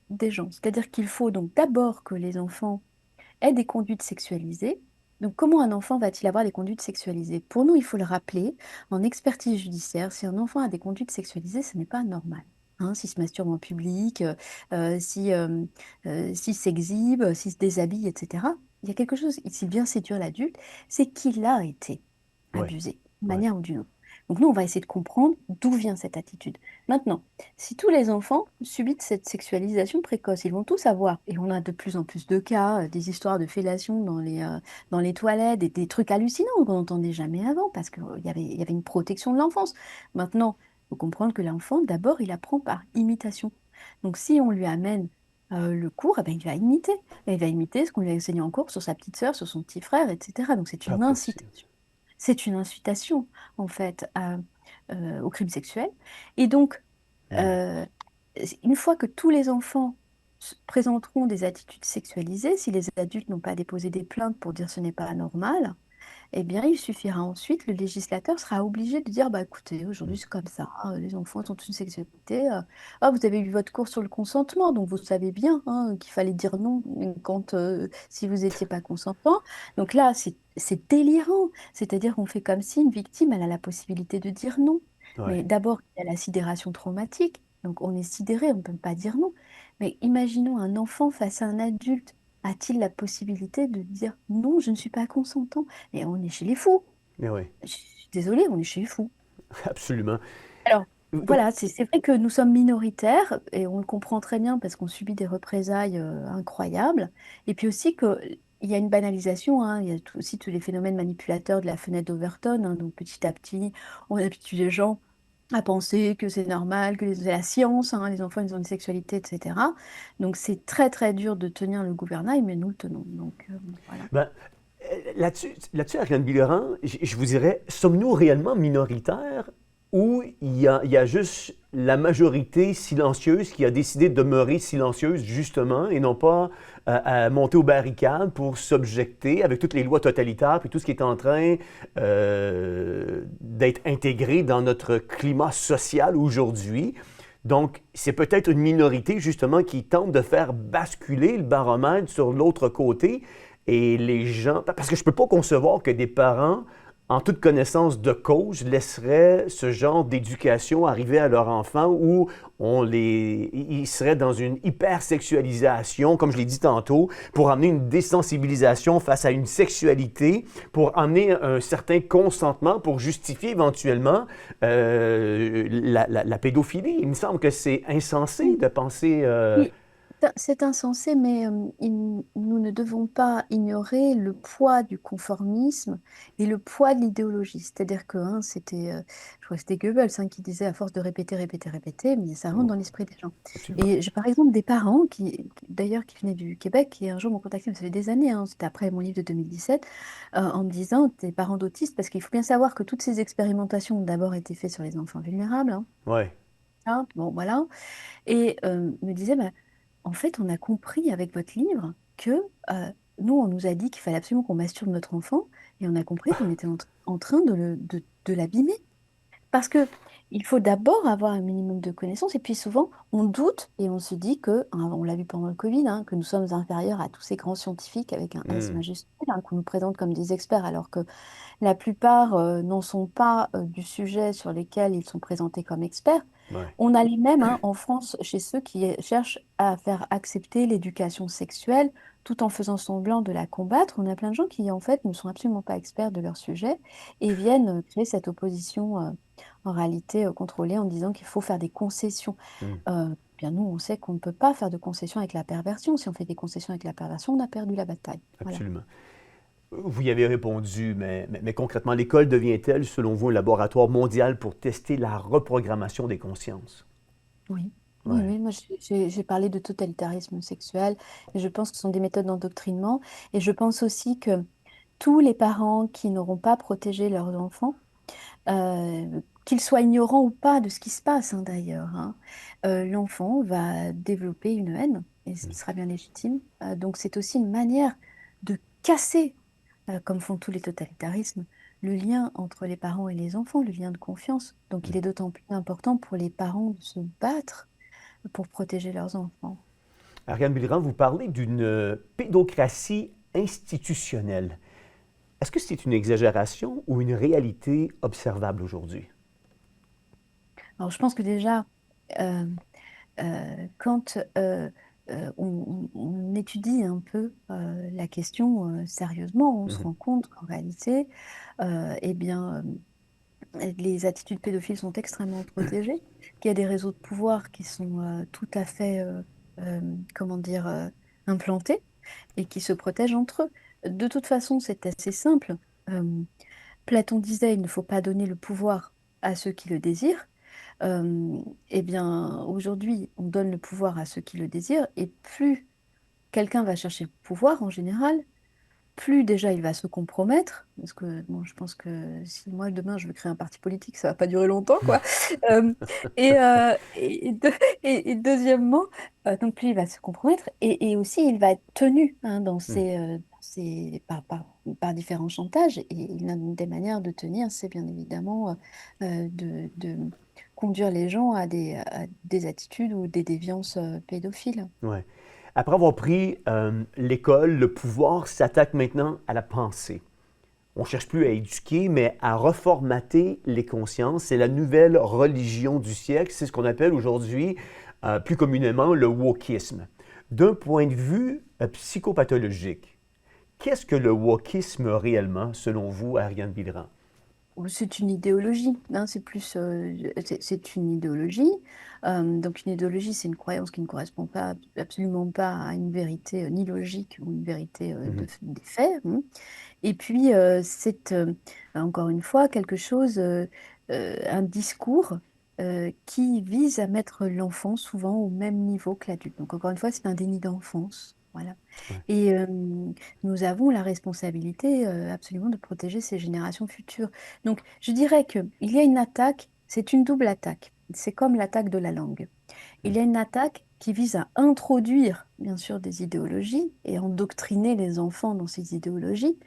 des gens. C'est-à-dire qu'il faut donc d'abord que les enfants aient des conduites sexualisées. Donc, comment un enfant va-t-il avoir des conduites sexualisées? Pour nous, il faut le rappeler, en expertise judiciaire, si un enfant a des conduites sexualisées, ce n'est pas normal. Hein, s'il se masturbe en public, s'il s'exhibe, s'il se déshabille, etc. Il y a quelque chose, s'il vient séduire l'adulte, c'est qu'il a été Oui, abusé, d'une oui. manière ou d'une autre. Donc nous, on va essayer de comprendre d'où vient cette attitude. Maintenant, si tous les enfants subissent cette sexualisation précoce, ils vont tous avoir, et on a de plus en plus de cas, des histoires de fellation dans les toilettes, des trucs hallucinants qu'on n'entendait jamais avant, parce qu'il y avait une protection de l'enfance. Maintenant, il faut comprendre que l'enfant, d'abord, il apprend par imitation. Donc si on lui amène le cours, eh ben, il va imiter. Et il va imiter ce qu'on lui a enseigné en cours sur sa petite sœur, sur son petit frère, etc. Donc c'est Pas une possible. incitation. C'est une incitation, en fait, au crime sexuel. Et donc, Hmm. euh, une fois que tous les enfants présenteront des attitudes sexualisées, si les adultes n'ont pas déposé des plaintes pour dire ce n'est pas normal, eh bien, il suffira ensuite, le législateur sera obligé de dire, bah écoutez, Hmm. aujourd'hui c'est comme ça, les enfants ont une sexualité. Ah, vous avez eu votre cours sur le consentement, donc vous savez bien hein, qu'il fallait dire non quand si vous n'étiez pas consentant. Donc là, c'est délirant. C'est-à-dire qu'on fait comme si une victime, elle a la possibilité de dire non. Mais Ouais. d'abord, il y a la sidération traumatique. Donc on est sidéré, on ne peut pas dire non. Mais imaginons un enfant face à un adulte. A-t-il la possibilité de dire non, je ne suis pas consentant? Et on est chez les fous. Mais oui, Je suis désolée, on est chez les fous. absolument. Alors, Euh, euh, voilà, c'est vrai que nous sommes minoritaires et on le comprend très bien parce qu'on subit des représailles incroyables. Et puis aussi qu'il y a une banalisation, hein, il y a aussi tous les phénomènes manipulateurs de la fenêtre d'Overton. Hein, donc petit à petit, on habitue les gens à penser que c'est normal, que c'est la science, hein, les enfants ils ont une sexualité, etc. Donc c'est très très dur de tenir le gouvernail, mais nous le tenons. Donc voilà. Ben, là-dessus, Ariane Bileran, je vous dirais, sommes-nous réellement minoritaires ou il y a juste la majorité silencieuse qui a décidé de demeurer silencieuse justement et non pas à monter aux barricades pour s'objecter avec toutes les lois totalitaires et tout ce qui est en train d'être intégré dans notre climat social aujourd'hui. Donc, c'est peut-être une minorité justement qui tente de faire basculer le baromètre sur l'autre côté et les gens, parce que je ne peux pas concevoir que des parents, en toute connaissance de cause, laisseraient ce genre d'éducation arriver à leur enfant où ils seraient dans une hypersexualisation, comme je l'ai dit tantôt, pour amener une désensibilisation face à une sexualité, pour amener un certain consentement, pour justifier éventuellement la pédophilie. Il me semble que c'est insensé de penser... Oui, c'est insensé, mais nous ne devons pas ignorer le poids du conformisme et le poids de l'idéologie. C'est-à-dire que je crois que c'était Goebbels qui disait à force de répéter, répéter, répéter, mais ça rentre Oh, dans l'esprit des gens. absolument. Et j'ai par exemple des parents d'ailleurs, qui venaient du Québec, qui un jour m'ont contacté, mais ça fait des années, hein, c'était après mon livre de 2017, en me disant, des parents d'autistes, parce qu'il faut bien savoir que toutes ces expérimentations ont d'abord été faites sur les enfants vulnérables, Ouais. hein, bon, voilà. Et me disait, bah, en fait, on a compris avec votre livre que nous, on nous a dit qu'il fallait absolument qu'on masturbe notre enfant, et on a compris qu'on était en train de l'abîmer. Parce que il faut d'abord avoir un minimum de connaissances, et puis souvent, on doute et on se dit que, hein, on l'a vu pendant le Covid, hein, que nous sommes inférieurs à tous ces grands scientifiques avec un S Hmm. majuscule, hein, qu'on nous présente comme des experts, alors que la plupart n'en sont pas du sujet sur lesquels ils sont présentés comme experts. Ouais. On a les mêmes hein, en France chez ceux qui cherchent à faire accepter l'éducation sexuelle tout en faisant semblant de la combattre. On a plein de gens qui en fait ne sont absolument pas experts de leur sujet et viennent créer cette opposition en réalité contrôlée en disant qu'il faut faire des concessions. Hmm. Bien nous, on sait qu'on ne peut pas faire de concessions avec la perversion. Si on fait des concessions avec la perversion, on a perdu la bataille. Voilà. Absolument. Vous y avez répondu, mais concrètement, l'école devient-elle, selon vous, un laboratoire mondial pour tester la reprogrammation des consciences? Oui, oui, Ouais. oui. Moi, j'ai parlé de totalitarisme sexuel et je pense que ce sont des méthodes d'endoctrinement. Et je pense aussi que tous les parents qui n'auront pas protégé leurs enfants, qu'ils soient ignorants ou pas de ce qui se passe hein, d'ailleurs, hein, l'enfant va développer une haine et ce Hmm. qui sera bien légitime. Donc c'est aussi une manière de casser, comme font tous les totalitarismes, le lien entre les parents et les enfants, le lien de confiance. Donc il est d'autant plus important pour les parents de se battre pour protéger leurs enfants. Ariane Bilran, vous parlez d'une pédocratie institutionnelle. Est-ce que c'est une exagération ou une réalité observable aujourd'hui? Alors je pense que déjà, euh, quand on étudie un peu la question sérieusement, on se Mhm. rend compte qu'en réalité, eh bien, les attitudes pédophiles sont extrêmement protégées, qu'il y a des réseaux de pouvoir qui sont tout à fait, euh, comment dire, implantés et qui se protègent entre eux. De toute façon, c'est assez simple. Euh, Platon disait, il ne faut pas donner le pouvoir à ceux qui le désirent. Eh bien, aujourd'hui, on donne le pouvoir à ceux qui le désirent, et plus quelqu'un va chercher le pouvoir en général, plus déjà il va se compromettre, parce que bon, je pense que si moi demain je veux créer un parti politique, ça va pas durer longtemps, quoi. Euh, et deuxièmement, donc plus il va se compromettre, et aussi il va être tenu hein, Hmm. par différents chantages, et l'une des manières de tenir, c'est bien évidemment de conduire les gens à des attitudes ou des déviances pédophiles. Ouais. Après avoir pris l'école, le pouvoir s'attaque maintenant à la pensée. On ne cherche plus à éduquer, mais à reformater les consciences. C'est la nouvelle religion du siècle. C'est ce qu'on appelle aujourd'hui, plus communément, le wokisme. D'un point de vue psychopathologique, qu'est-ce que le wokisme réellement, selon vous, Ariane Bilran? C'est une idéologie, hein, c'est plus, c'est une idéologie. Donc une idéologie, c'est une croyance qui ne correspond pas, absolument pas à une vérité ni logique ou une vérité Mhm. des faits. Hein. Et puis c'est encore une fois quelque chose, un discours qui vise à mettre l'enfant souvent au même niveau que l'adulte. Donc encore une fois, c'est un déni d'enfance. Voilà. Ouais. Et nous avons la responsabilité absolument de protéger ces générations futures. Donc, je dirais qu'il y a une attaque, c'est une double attaque. C'est comme l'attaque de la langue. Hmm. Il y a une attaque qui vise à introduire, bien sûr, des idéologies et endoctriner les enfants dans ces idéologies,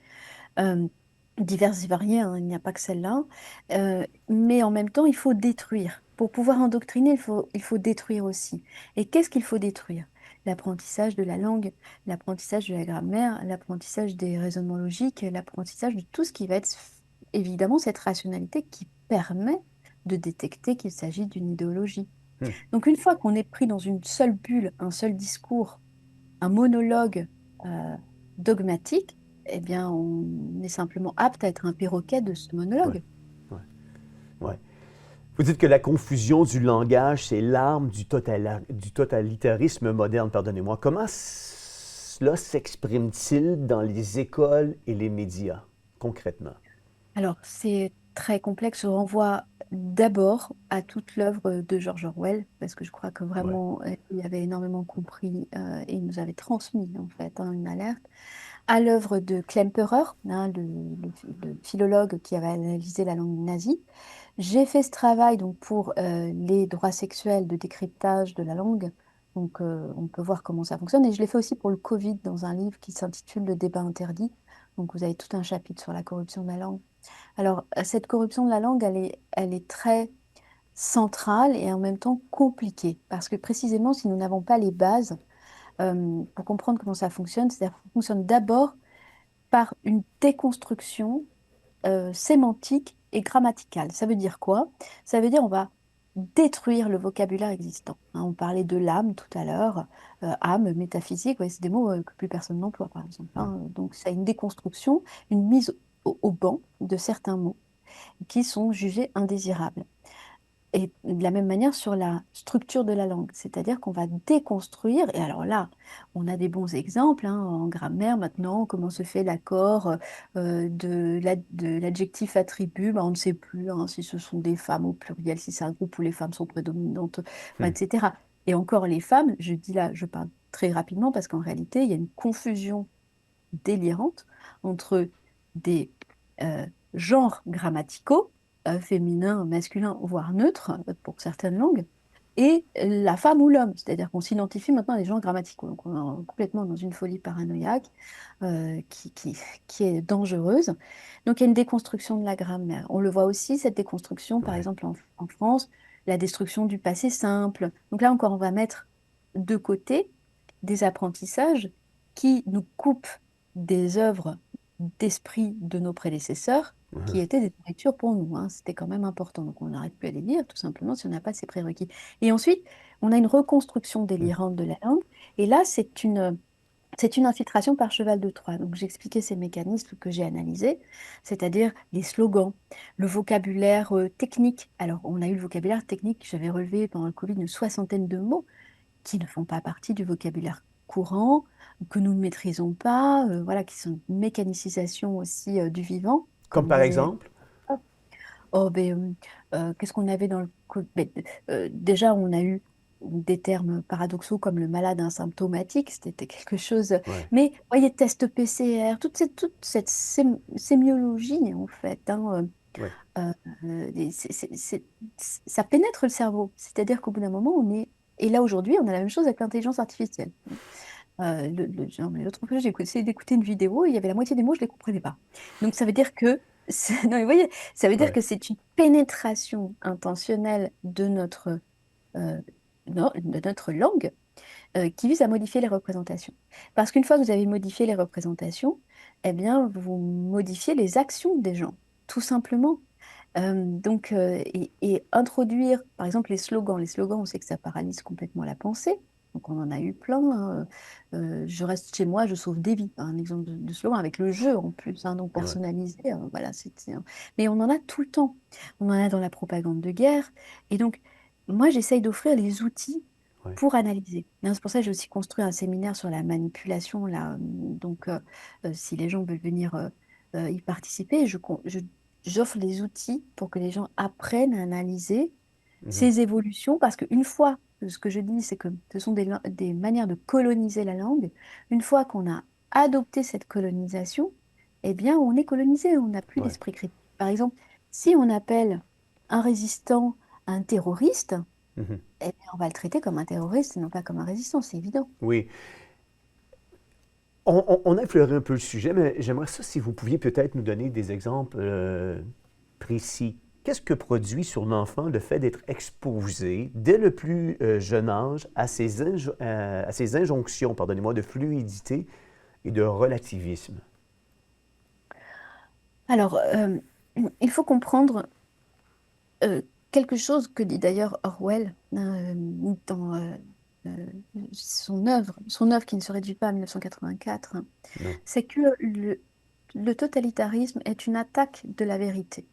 euh, diverses et variées, hein, il n'y a pas que celle-là. Mais en même temps, il faut détruire. Pour pouvoir endoctriner, il faut détruire aussi. Et qu'est-ce qu'il faut détruire? L'apprentissage de la langue, l'apprentissage de la grammaire, l'apprentissage des raisonnements logiques, l'apprentissage de tout ce qui va être évidemment cette rationalité qui permet de détecter qu'il s'agit d'une idéologie. Hmm. Donc une fois qu'on est pris dans une seule bulle, un seul discours, un monologue euh, dogmatique, eh bien, on est simplement apte à être un perroquet de ce Ouais. monologue. Ouais. Ouais. Vous dites que la confusion du langage, c'est l'arme du totalitarisme moderne, pardonnez-moi. Comment cela s'exprime-t-il dans les écoles et les médias, concrètement? Alors, c'est très complexe. Je renvoie d'abord à toute l'œuvre de George Orwell, parce que je crois que Ouais. vraiment, il avait énormément compris et il nous avait transmis, en fait, hein, une alerte. À l'œuvre de Klemperer, hein, le philologue qui avait analysé la langue nazie. J'ai fait ce travail donc pour les droits sexuels de décryptage de la langue. Donc, on peut voir comment ça fonctionne. Et je l'ai fait aussi pour le Covid dans un livre qui s'intitule Le débat interdit. Donc, vous avez tout un chapitre sur la corruption de la langue. Alors, cette corruption de la langue, elle est très centrale et en même temps compliquée. Parce que précisément, si nous n'avons pas les bases pour comprendre comment ça fonctionne, c'est-à-dire que ça fonctionne d'abord par une déconstruction sémantique et grammaticale. Ça veut dire quoi? Ça veut dire on va détruire le vocabulaire existant. Hein, on parlait de l'âme tout à l'heure, âme, métaphysique, ouais, c'est des mots que plus personne n'emploie, par exemple. Hmm. Hein. Donc, c'est une déconstruction, une mise au banc de certains mots qui sont jugés indésirables. Et de la même manière sur la structure de la langue, c'est-à-dire qu'on va déconstruire, et alors là, on a des bons exemples hein, en grammaire maintenant, comment se fait l'accord de l'adjectif attribut, ben, on ne sait plus hein, si ce sont des femmes au pluriel, si c'est un groupe où les femmes sont prédominantes, enfin, Hmm. etc. Et encore les femmes, je dis là, je parle très rapidement parce qu'en réalité, il y a une confusion délirante entre des genres grammaticaux, féminin, masculin, voire neutre pour certaines langues, et la femme ou l'homme. C'est-à-dire qu'on s'identifie maintenant à des gens grammaticaux. Donc on est complètement dans une folie paranoïaque euh, qui, qui, qui est dangereuse. Donc il y a une déconstruction de la grammaire. On le voit aussi, cette déconstruction, par Ouais. exemple en France, la destruction du passé simple. Donc là encore, on va mettre de côté des apprentissages qui nous coupent des œuvres d'esprit de nos prédécesseurs qui Mhm. étaient des nourritures pour nous, hein. C'était quand même important. Donc on n'arrête plus à les lire, tout simplement, si on n'a pas ces prérequis. Et ensuite, on a une reconstruction délirante de la langue. Et là, c'est une infiltration par cheval de Troie. Donc j'expliquais ces mécanismes que j'ai analysés, c'est-à-dire les slogans, le vocabulaire technique. Alors on a eu le vocabulaire technique, j'avais relevé pendant le Covid une soixantaine de mots qui ne font pas partie du vocabulaire courant, que nous ne maîtrisons pas, voilà, qui sont une mécanicisation aussi du vivant, Comme comme par disait. exemple? Oh, ben, qu'est-ce qu'on avait dans le... déjà, on a eu des termes paradoxaux comme le malade asymptomatique, c'était quelque chose... Ouais. Mais, voyez, test PCR, toute cette sémiologie, en fait, hein, Ouais. ça pénètre le cerveau. C'est-à-dire qu'au bout d'un moment, on est... Et là, aujourd'hui, on a la même chose avec l'intelligence artificielle. Genre, mais l'autre fois, j'ai essayé d'écouter une vidéo et il y avait la moitié des mots, je ne les comprenais pas. Donc, ça veut dire que... Non, mais vous voyez, ça veut dire Ouais. que c'est une pénétration intentionnelle de euh, de notre langue qui vise à modifier les représentations. Parce qu'une fois que vous avez modifié les représentations, eh bien, vous modifiez les actions des gens, tout simplement. Et introduire, par exemple, les slogans. Les slogans, on sait que ça paralyse complètement la pensée. Donc, on en a eu plein, hein. Je reste chez moi, je sauve des vies. Un exemple de slogan avec le jeu en plus, hein, donc Ouais. personnalisé. Voilà, mais on en a tout le temps. On en a dans la propagande de guerre. Et donc, moi, j'essaye d'offrir les outils Ouais. pour analyser. Hein, c'est pour ça que j'ai aussi construit un séminaire sur la manipulation. Là, donc, si les gens veulent venir y participer, j'offre les outils pour que les gens apprennent à analyser Mhm. ces évolutions, parce qu'une fois, ce que je dis, c'est que ce sont des manières de coloniser la langue. Une fois qu'on a adopté cette colonisation, eh bien, on est colonisé, on n'a plus Ouais. d'esprit critique. Par exemple, si on appelle un résistant un terroriste, Mhm. eh bien, on va le traiter comme un terroriste et non pas comme un résistant, c'est évident. Oui. On a effleuré un peu le sujet, mais j'aimerais ça si vous pouviez peut-être nous donner des exemples précis. Qu'est-ce que produit sur l'enfant le fait d'être exposé dès le plus jeune âge à ces injonctions, pardonnez-moi, de fluidité et de relativisme? Alors, il faut comprendre euh, quelque chose que dit d'ailleurs Orwell dans euh, son œuvre qui ne se réduit pas à 1984, hein, Non. c'est que le totalitarisme est une attaque de la vérité.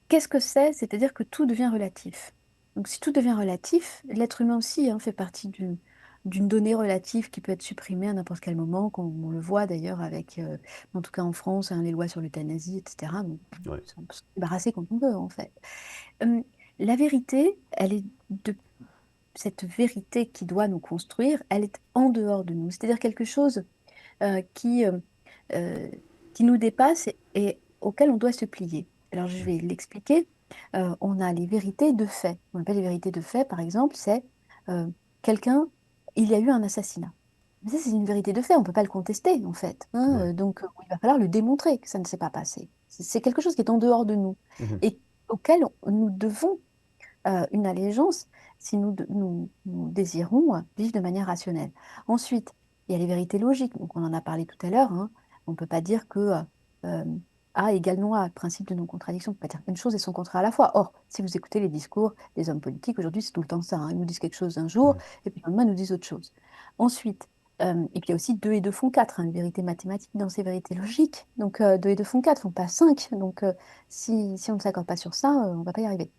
Qu'est-ce que c'est? C'est-à-dire que tout devient relatif. Donc si tout devient relatif, l'être humain aussi, hein, fait partie d'une donnée relative qui peut être supprimée à n'importe quel moment, comme on le voit d'ailleurs avec, en tout cas en France, hein, les lois sur l'euthanasie, etc. Donc, Ouais. on peut s'en débarrasser quand on veut, en fait. Euh, la vérité, cette vérité qui doit nous construire, elle est en dehors de nous. C'est-à-dire quelque chose euh, qui, euh, euh, qui nous dépasse et auquel on doit se plier. Alors, je vais l'expliquer. On a les vérités de fait. On appelle les vérités de fait, par exemple, c'est euh, quelqu'un, il y a eu un assassinat. Mais ça, c'est une vérité de fait, on ne peut pas le contester, en fait, hein. Ouais. Donc, il va falloir le démontrer que ça ne s'est pas passé. C'est quelque chose qui est en dehors de nous Mhm. et auquel nous devons une allégeance si nous désirons vivre de manière rationnelle. Ensuite, il y a les vérités logiques. Donc, on en a parlé tout à l'heure, hein. On ne peut pas dire que euh, A égale non A, principe de non-contradiction. On ne peut pas dire qu'une chose et son contraire à la fois. Or, si vous écoutez les discours des hommes politiques, aujourd'hui, c'est tout le temps ça, hein. Ils nous disent quelque chose un jour, Mhm. et puis le lendemain, ils nous disent autre chose. Ensuite, et puis il y a aussi 2 et 2 font 4, hein, une vérité mathématique dans ces vérités logiques. Donc, 2 et 2 font 4, font pas 5. Donc, si on ne s'accorde pas sur ça, on ne va pas y arriver.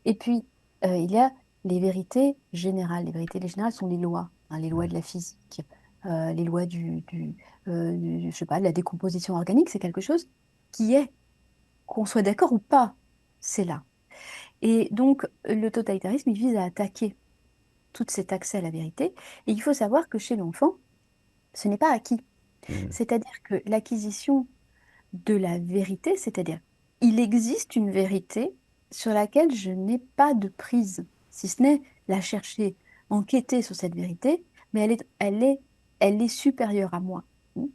Et puis, il y a les vérités générales. Les vérités générales sont les lois, hein, les lois Ouais. de la physique, les lois je sais pas, de la décomposition organique. C'est quelque chose qui est, qu'on soit d'accord ou pas, c'est là. Et donc, le totalitarisme, il vise à attaquer tout cet accès à la vérité. Et il faut savoir que chez l'enfant, ce n'est pas acquis. Mhm. C'est-à-dire que l'acquisition de la vérité, c'est-à-dire, il existe une vérité sur laquelle je n'ai pas de prise. si ce n'est la chercher, enquêter sur cette vérité, mais elle est supérieure à moi. Hmm.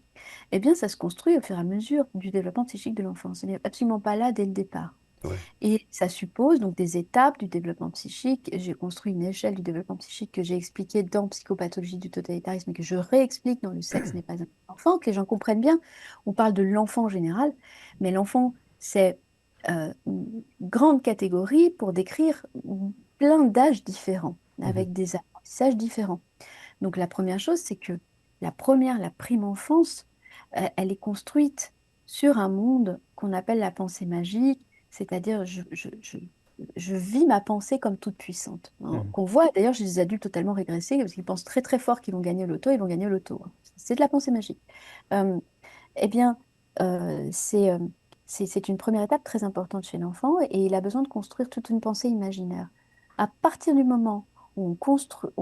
Eh bien, ça se construit au fur et à mesure du développement psychique de l'enfant. Ce n'est absolument pas là dès le départ. Ouais. Et ça suppose donc des étapes du développement psychique. J'ai construit une échelle du développement psychique que j'ai expliquée dans Psychopathologie du totalitarisme et que je réexplique dans Le sexe n'est pas un enfant, que les gens comprennent bien. On parle de l'enfant en général, mais l'enfant, c'est une grande catégorie pour décrire plein d'âges différents, Mhm. avec des apprentissages différents. Donc la première chose, c'est que la prime enfance, elle est construite sur un monde qu'on appelle la pensée magique, c'est-à-dire je vis ma pensée comme toute puissante. Hein, Mhm. qu'on voit d'ailleurs chez des adultes totalement régressés, parce qu'ils pensent très très fort qu'ils vont gagner au loto, ils vont gagner au loto. Hein. C'est de la pensée magique. Euh, eh bien, c'est une première étape très importante chez l'enfant et il a besoin de construire toute une pensée imaginaire. À partir du moment où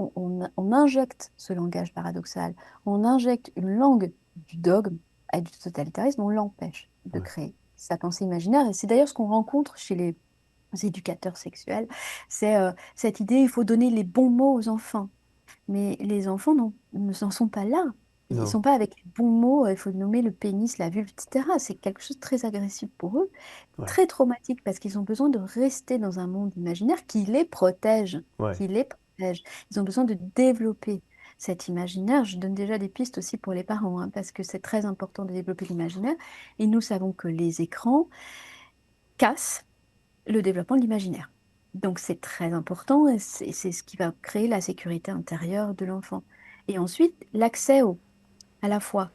on injecte ce langage paradoxal, on injecte une langue du dogme et du totalitarisme, on l'empêche de Ouais. créer sa pensée imaginaire. Et c'est d'ailleurs ce qu'on rencontre chez les éducateurs sexuels, c'est cette idée, il faut donner les bons mots aux enfants. Mais les enfants ne s'en sont pas là. Ils ne Non. sont pas avec les bons mots, il faut nommer le pénis, la vulve, etc. C'est quelque chose de très agressif pour eux, Ouais. très traumatique parce qu'ils ont besoin de rester dans un monde imaginaire qui les protège, Ouais. qui les protège. Ils ont besoin de développer cet imaginaire. Je donne déjà des pistes aussi pour les parents, hein, parce que c'est très important de développer l'imaginaire. Et nous savons que les écrans cassent le développement de l'imaginaire. Donc c'est très important et c'est ce qui va créer la sécurité intérieure de l'enfant. Et ensuite, l'accès à la fois,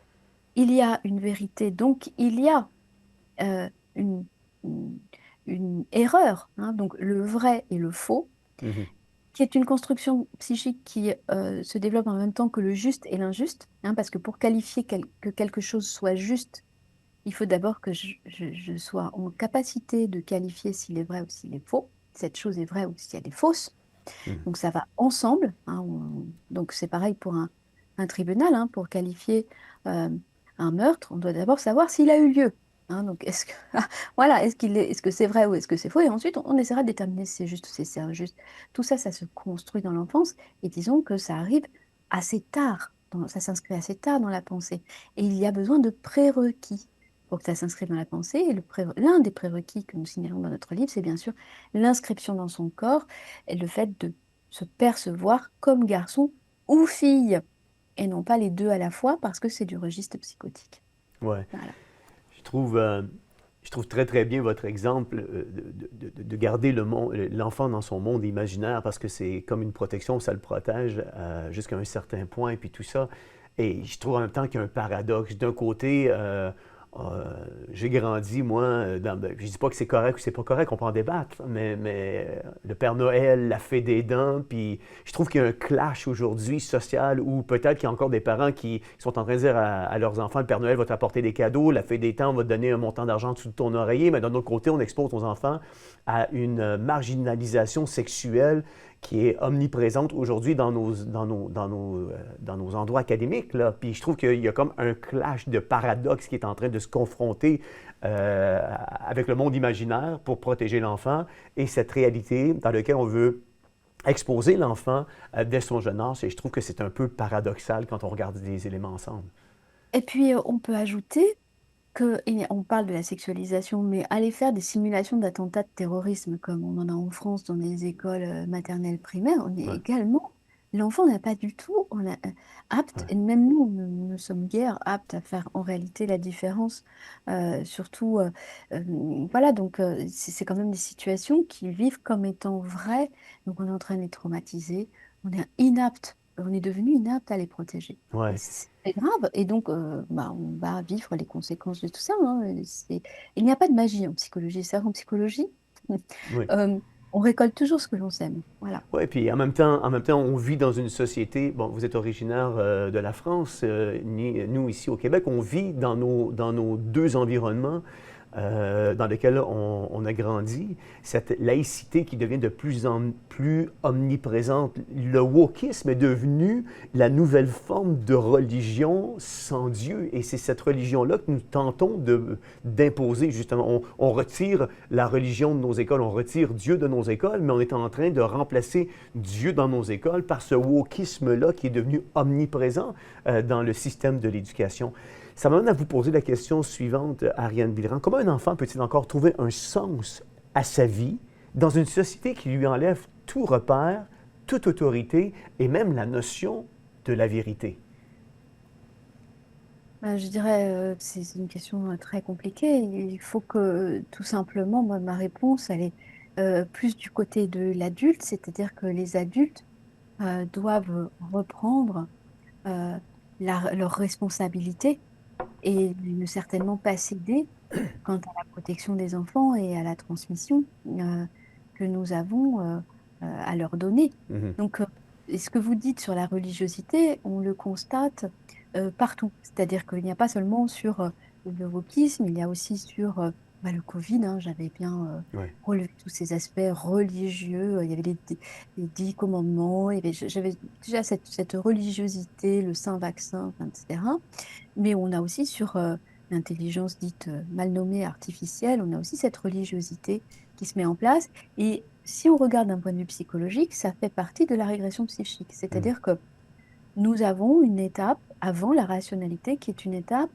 il y a une vérité, donc il y a euh, une, une- une erreur, hein, donc le vrai et le faux, Mhm. qui est une construction psychique qui se développe en même temps que le juste et l'injuste, hein, parce que pour qualifier que quelque chose soit juste, il faut d'abord que je sois en capacité de qualifier s'il est vrai ou s'il est faux, cette chose est vraie ou si elle est fausse. Mhm. Donc ça va ensemble. Hein, donc c'est pareil pour un tribunal. Hein, pour qualifier euh, un meurtre, on doit d'abord savoir s'il a eu lieu. Hein, donc est-ce que voilà, est-ce que c'est vrai ou est-ce que c'est faux? Et ensuite on essaiera de déterminer si c'est juste ou si c'est injuste. Tout ça, ça se construit dans l'enfance. Et disons que ça arrive assez tard. Ça s'inscrit assez tard dans la pensée. Et il y a besoin de prérequis pour que ça s'inscrive dans la pensée. Et l'un des prérequis que nous signalons dans notre livre, c'est bien sûr l'inscription dans son corps et le fait de se percevoir comme garçon ou fille, et non pas les deux à la fois, parce que c'est du registre psychotique. Ouais. Voilà. Je trouve, euh, je trouve très très bien votre exemple de garder l'enfant dans son monde imaginaire parce que c'est comme une protection, ça le protège jusqu'à un certain point et puis tout ça. Et je trouve en même temps qu'il y a un paradoxe. D'un côté, j'ai grandi, moi, je dis pas que c'est correct ou c'est pas correct, on peut en débattre, mais le Père Noël, la fée des dents, puis je trouve qu'il y a un clash aujourd'hui social où peut-être qu'il y a encore des parents qui sont en train de dire à leurs enfants, le Père Noël va t'apporter des cadeaux, la fée des temps va te donner un montant d'argent sous ton oreiller, mais d'un autre côté, on expose nos enfants à une marginalisation sexuelle qui est omniprésente aujourd'hui dans nos endroits académiques. Là. Puis je trouve qu'il y a comme un clash de paradoxes qui est en train de se confronter avec le monde imaginaire pour protéger l'enfant et cette réalité dans laquelle on veut exposer l'enfant dès son jeune âge. Et je trouve que c'est un peu paradoxal quand on regarde les éléments ensemble. Et puis, on peut ajouter on parle de la sexualisation, mais aller faire des simulations d'attentats de terrorisme, comme on en a en France dans les écoles maternelles primaires, on est Ouais, également, l'enfant n'a pas du tout apte, ouais, et même nous, nous sommes guère aptes à faire en réalité la différence, surtout, voilà, donc c'est quand même des situations qui vivent comme étant vraies, donc on est en train de les traumatiser, on est inapte, on est devenu inapte à les protéger. Et ouais, c'est grave. Et donc, bah, on va vivre les conséquences de tout ça. Hein. Il n'y a pas de magie en psychologie. C'est en psychologie, oui. euh, on récolte toujours ce que l'on sème. Voilà. Oui, puis en même temps, on vit dans une société. Bon, vous êtes originaire de la France, nous ici au Québec, on vit dans nos deux environnements dans lequel on a grandi, cette laïcité qui devient de plus en plus omniprésente. Le wokisme est devenu la nouvelle forme de religion sans Dieu, et c'est cette religion-là que nous tentons d'imposer, justement. On retire la religion de nos écoles, on retire Dieu de nos écoles, mais on est en train de remplacer Dieu dans nos écoles par ce wokisme-là qui est devenu omniprésent dans le système de l'éducation. Ça m'amène à vous poser la question suivante, Ariane Bilran. Comment un enfant peut-il encore trouver un sens à sa vie dans une société qui lui enlève tout repère, toute autorité et même la notion de la vérité? Je dirais que c'est une question très compliquée. Il faut que, tout simplement, moi, ma réponse, elle est plus du côté de l'adulte, c'est-à-dire que les adultes doivent reprendre euh, leurs responsabilités et ne certainement pas céder quant à la protection des enfants et à la transmission que nous avons à leur donner. Mhm. Donc, et ce que vous dites sur la religiosité, on le constate partout. C'est-à-dire qu'il n'y a pas seulement sur le wokisme, il y a aussi sur le Covid. J'avais bien Ouais. relevé tous ces aspects religieux. Il y avait les 10 commandements, j'avais déjà cette religiosité, le saint vaccin, enfin, etc. Mais on a aussi sur l'intelligence dite mal nommée artificielle, on a aussi cette religiosité qui se met en place. Et si on regarde d'un point de vue psychologique, ça fait partie de la régression psychique. Mhm. C'est-à-dire que nous avons une étape avant la rationalité qui est une étape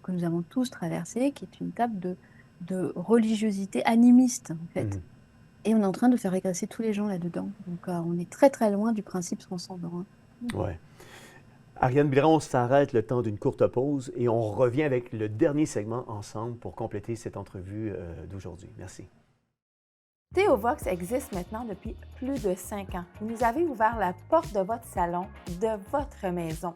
que nous avons tous traversée, qui est une étape de religiosité animiste, en fait. Mhm. Et on est en train de faire régresser tous les gens là-dedans. Donc on est très très loin du principe transcendant, hein. Ouais. Ariane Bilran, on s'arrête le temps d'une courte pause et on revient avec le dernier segment ensemble pour compléter cette entrevue d'aujourd'hui. Merci. Théovox existe maintenant depuis plus de 5 ans. Vous nous avez ouvert la porte de votre salon, de votre maison.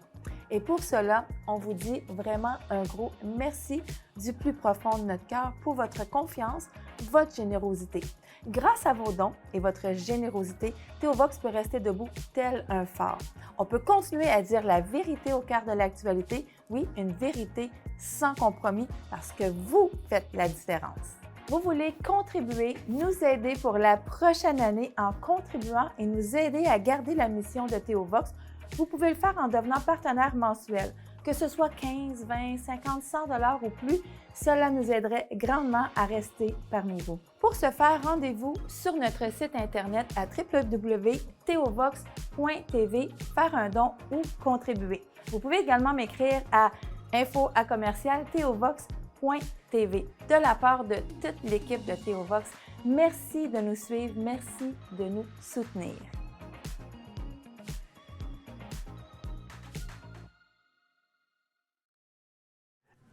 Et pour cela, on vous dit vraiment un gros merci du plus profond de notre cœur pour votre confiance, votre générosité. Grâce à vos dons et votre générosité, Théovox peut rester debout tel un phare. On peut continuer à dire la vérité au cœur de l'actualité, oui, une vérité sans compromis parce que vous faites la différence. Vous voulez contribuer, nous aider pour la prochaine année en contribuant et nous aider à garder la mission de Théovox, vous pouvez le faire en devenant partenaire mensuel. Que ce soit 15, 20, 50, 100 $ ou plus, cela nous aiderait grandement à rester parmi vous. Pour ce faire, rendez-vous sur notre site internet à www.theovox.tv, faire un don ou contribuer. Vous pouvez également m'écrire à info@theovox.tv. De la part de toute l'équipe de Théovox, merci de nous suivre, merci de nous soutenir.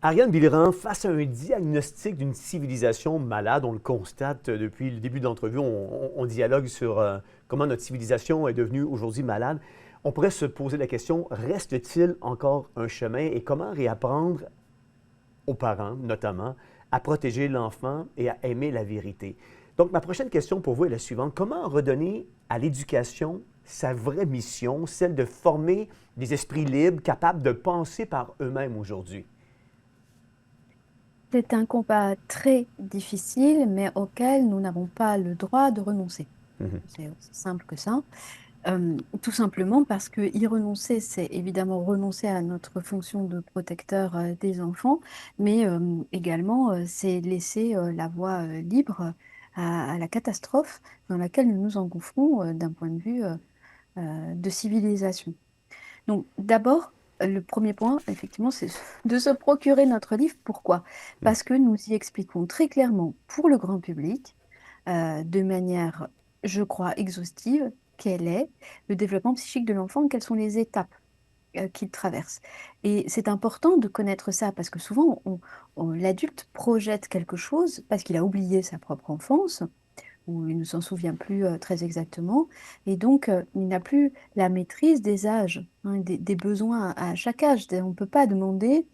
Ariane Bilran, face à un diagnostic d'une civilisation malade, on le constate depuis le début de l'entrevue, on dialogue sur comment notre civilisation est devenue aujourd'hui malade. On pourrait se poser la question, reste-t-il encore un chemin et comment réapprendre aux parents, notamment, à protéger l'enfant et à aimer la vérité? Donc, ma prochaine question pour vous est la suivante. Comment redonner à l'éducation sa vraie mission, celle de former des esprits libres capables de penser par eux-mêmes aujourd'hui? C'est un combat très difficile, mais auquel nous n'avons pas le droit de renoncer. Mhm. C'est aussi simple que ça. Tout simplement parce que y renoncer, c'est évidemment renoncer à notre fonction de protecteur des enfants, mais également c'est laisser la voie libre à la catastrophe dans laquelle nous nous engouffrons d'un point de vue de civilisation. Donc d'abord, le premier point, effectivement, c'est de se procurer notre livre. Pourquoi? Mhm. Parce que nous y expliquons très clairement pour le grand public, de manière, je crois, exhaustive, quel est le développement psychique de l'enfant, quelles sont les étapes qu'il traverse. Et c'est important de connaître ça parce que souvent, l'adulte projette quelque chose parce qu'il a oublié sa propre enfance ou il ne s'en souvient plus très exactement. Et donc, il n'a plus la maîtrise des âges, hein, des besoins à chaque âge. On ne peut pas demander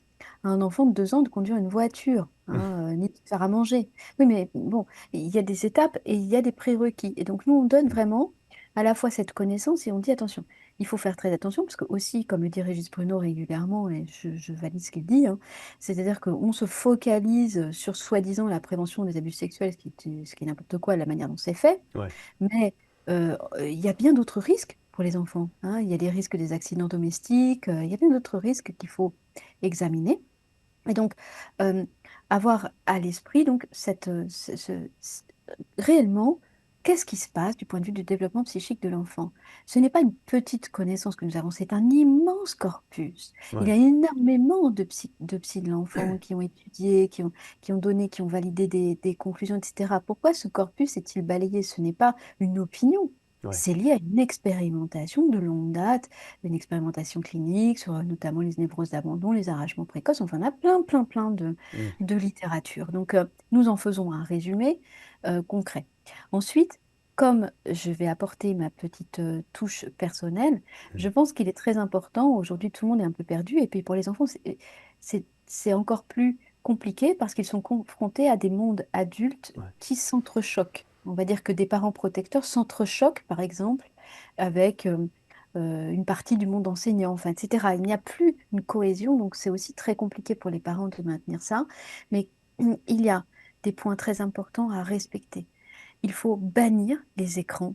à un enfant de 2 ans de conduire une voiture, hein, ni de faire à manger. Oui, mais bon, il y a des étapes et il y a des prérequis. Et donc, nous, on donne vraiment à la fois cette connaissance et on dit attention, il faut faire très attention parce que aussi, comme le dit Régis Bruno régulièrement, et je valide ce qu'il dit, hein, c'est-à-dire qu'on se focalise sur soi-disant la prévention des abus sexuels, ce qui est n'importe quoi, la manière dont c'est fait, Ouais. mais il y a bien d'autres risques pour les enfants, hein. Il y a les risques des accidents domestiques, il y a bien d'autres risques qu'il faut examiner. Et donc, euh, avoir à l'esprit donc réellement, qu'est-ce qui se passe du point de vue du développement psychique de l'enfant? Ce n'est pas une petite connaissance que nous avons, c'est un immense corpus. Il y Ouais. a énormément de psy de l'enfant qui ont étudié, qui ont donné, qui ont validé des conclusions, etc. Pourquoi ce corpus est-il balayé? Ce n'est pas une opinion. Ouais. C'est lié à une expérimentation de longue date, une expérimentation clinique sur notamment les névroses d'abandon, les arrachements précoces. Enfin, on a plein, plein, plein Mm. de littérature. Donc, nous en faisons un résumé concret. Ensuite, comme je vais apporter ma petite touche personnelle, je Mm. pense qu'il est très important, aujourd'hui tout le monde est un peu perdu, et puis pour les enfants, c'est encore plus compliqué parce qu'ils sont confrontés à des mondes adultes Ouais. qui s'entrechoquent. On va dire que des parents protecteurs s'entrechoquent, par exemple, avec une partie du monde enseignant, enfin, etc. Il n'y a plus une cohésion, donc c'est aussi très compliqué pour les parents de maintenir ça. Mais il y a des points très importants à respecter. Il faut bannir les écrans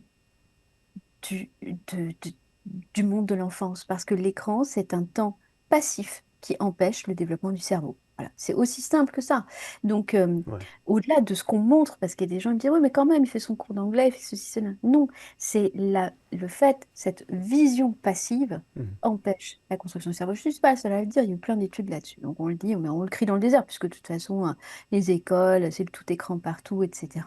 du, du monde de l'enfance parce que l'écran, c'est un temps passif qui empêche le développement du cerveau. Voilà, c'est aussi simple que ça. Donc, Ouais. au-delà de ce qu'on montre, parce qu'il y a des gens qui disent, oui, mais quand même, il fait son cours d'anglais, il fait ceci, cela. Non, c'est le fait, cette vision passive Mm. empêche la construction du cerveau. Je ne suis pas la seule à le dire, il y a eu plein d'études là-dessus. Donc, on le dit, mais on le crie dans le désert, puisque de toute façon, les écoles, c'est le tout écran partout, etc.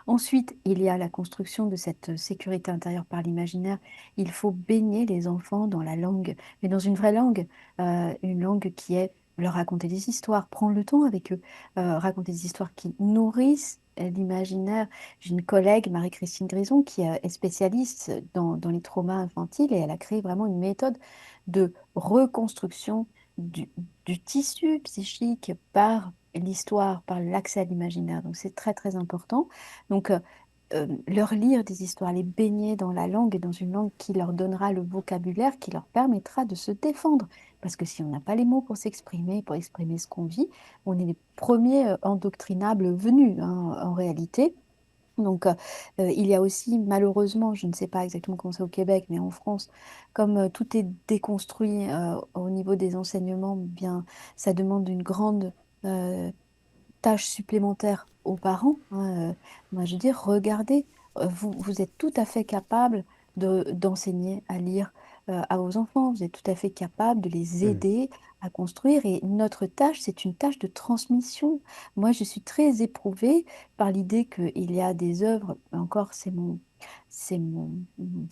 Ensuite, il y a la construction de cette sécurité intérieure par l'imaginaire. Il faut baigner les enfants dans la langue, mais dans une vraie langue, une langue qui est leur raconter des histoires, prendre le temps avec eux, raconter des histoires qui nourrissent l'imaginaire. J'ai une collègue, Marie-Christine Grison, qui est spécialiste dans les traumas infantiles et elle a créé vraiment une méthode de reconstruction du, du tissu psychique par l'histoire, par l'accès à l'imaginaire. Donc c'est très très important. Donc leur lire des histoires, les baigner dans la langue et dans une langue qui leur donnera le vocabulaire qui leur permettra de se défendre. Parce que si on n'a pas les mots pour s'exprimer, pour exprimer ce qu'on vit, on est les premiers endoctrinables venus, hein, en réalité. Donc, il y a aussi, malheureusement, je ne sais pas exactement comment c'est au Québec, mais en France, comme tout est déconstruit au niveau des enseignements, bien, ça demande une grande euh, tâche supplémentaire aux parents, hein. Moi, je veux dire, regardez, vous êtes tout à fait capable d'enseigner à lire à vos enfants. Vous êtes tout à fait capable de les Mm. aider à construire. Et notre tâche, c'est une tâche de transmission. Moi, je suis très éprouvée par l'idée qu'il y a des œuvres, encore, c'est mon,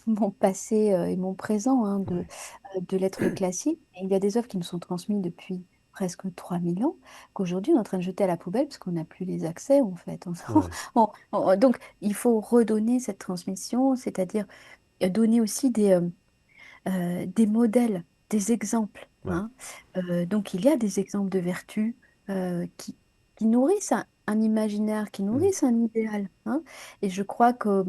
mon passé et mon présent, hein, Ouais. de lettres classiques. Et il y a des œuvres qui nous sont transmises depuis presque 3000 ans qu'aujourd'hui on est en train de jeter à la poubelle parce qu'on n'a plus les accès en fait. Ouais. Donc il faut redonner cette transmission, c'est-à-dire donner aussi des modèles, des exemples, Ouais. hein. Donc il y a des exemples de vertus qui nourrissent un imaginaire, qui Mm. nourrissent un idéal, hein. Et je crois que,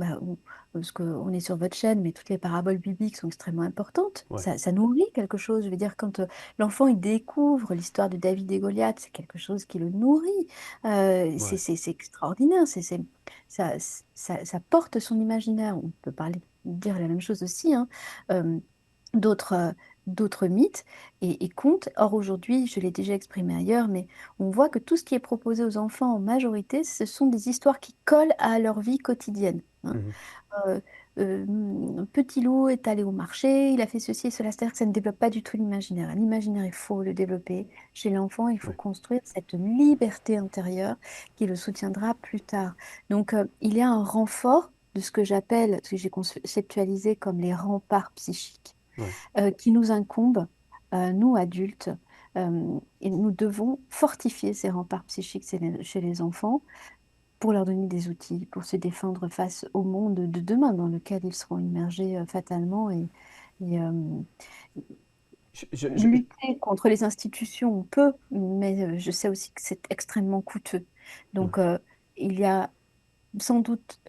parce qu'on est sur votre chaîne, mais toutes les paraboles bibliques sont extrêmement importantes. Ouais. Ça nourrit quelque chose. Je veux dire, quand l'enfant il découvre l'histoire de David et Goliath, c'est quelque chose qui le nourrit. Ouais. C'est extraordinaire. Ça, ça porte son imaginaire. On peut dire la même chose aussi, hein. Euh, d'autres d'autres mythes et contes. Or, aujourd'hui, je l'ai déjà exprimé ailleurs, mais on voit que tout ce qui est proposé aux enfants en majorité, ce sont des histoires qui collent à leur vie quotidienne, hein. Mhm. Euh, Petit loup est allé au marché, il a fait ceci et cela, c'est-à-dire que ça ne développe pas du tout l'imaginaire. L'imaginaire, il faut le développer chez l'enfant, il faut Ouais. construire cette liberté intérieure qui le soutiendra plus tard. Donc, il y a un renfort de ce que j'appelle, ce que j'ai conceptualisé comme les remparts psychiques Ouais. qui nous incombe, nous adultes. Et nous devons fortifier ces remparts psychiques chez les enfants pour leur donner des outils, pour se défendre face au monde de demain dans lequel ils seront immergés fatalement et, Je- lutter contre les institutions, on peut, mais je sais aussi que c'est extrêmement coûteux. ouais. Donc, il y a sans doute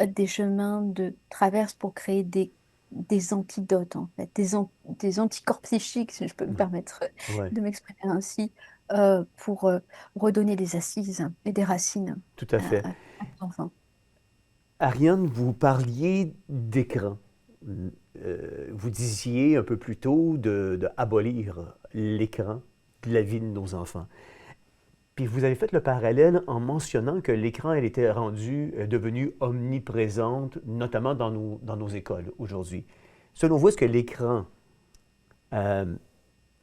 des chemins de traverse pour créer des antidotes, en fait, des anticorps psychiques, si je peux me Ouais, permettre ouais, de m'exprimer ainsi, pour redonner des assises et des racines tout à fait. à nos enfants. Ariane, vous parliez d'écran. Vous disiez un peu plus tôt de abolir l'écran de la vie de nos enfants. Puis vous avez fait le parallèle en mentionnant que l'écran, elle était devenue omniprésente, notamment dans nos écoles aujourd'hui. Selon vous, est-ce que l'écran, euh,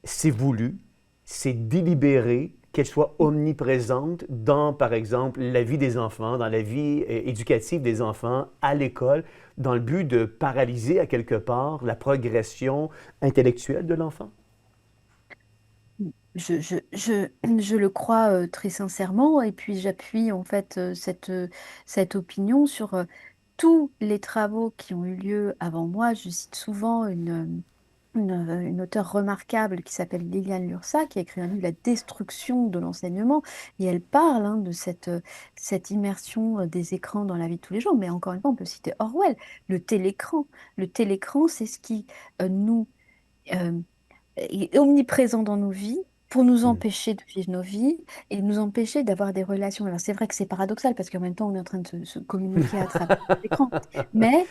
c'est voulu, c'est délibéré qu'elle soit omniprésente dans, par exemple, la vie des enfants, dans la vie éducative des enfants, à l'école, dans le but de paralyser à quelque part la progression intellectuelle de l'enfant? Je le crois très sincèrement et puis j'appuie en fait cette opinion sur tous les travaux qui ont eu lieu avant moi. Je cite souvent une auteure remarquable qui s'appelle Liliane Lursa, qui a écrit un livre, La destruction de l'enseignement, et elle parle hein, de cette immersion des écrans dans la vie de tous les jours. Mais encore une fois, on peut citer Orwell, le télécran. Le télécran, c'est ce qui nous euh, est omniprésent dans nos vies pour nous Hmm. empêcher de vivre nos vies et nous empêcher d'avoir des relations. Alors c'est vrai que c'est paradoxal parce qu'en même temps, on est en train de se communiquer à travers l'écran. Mais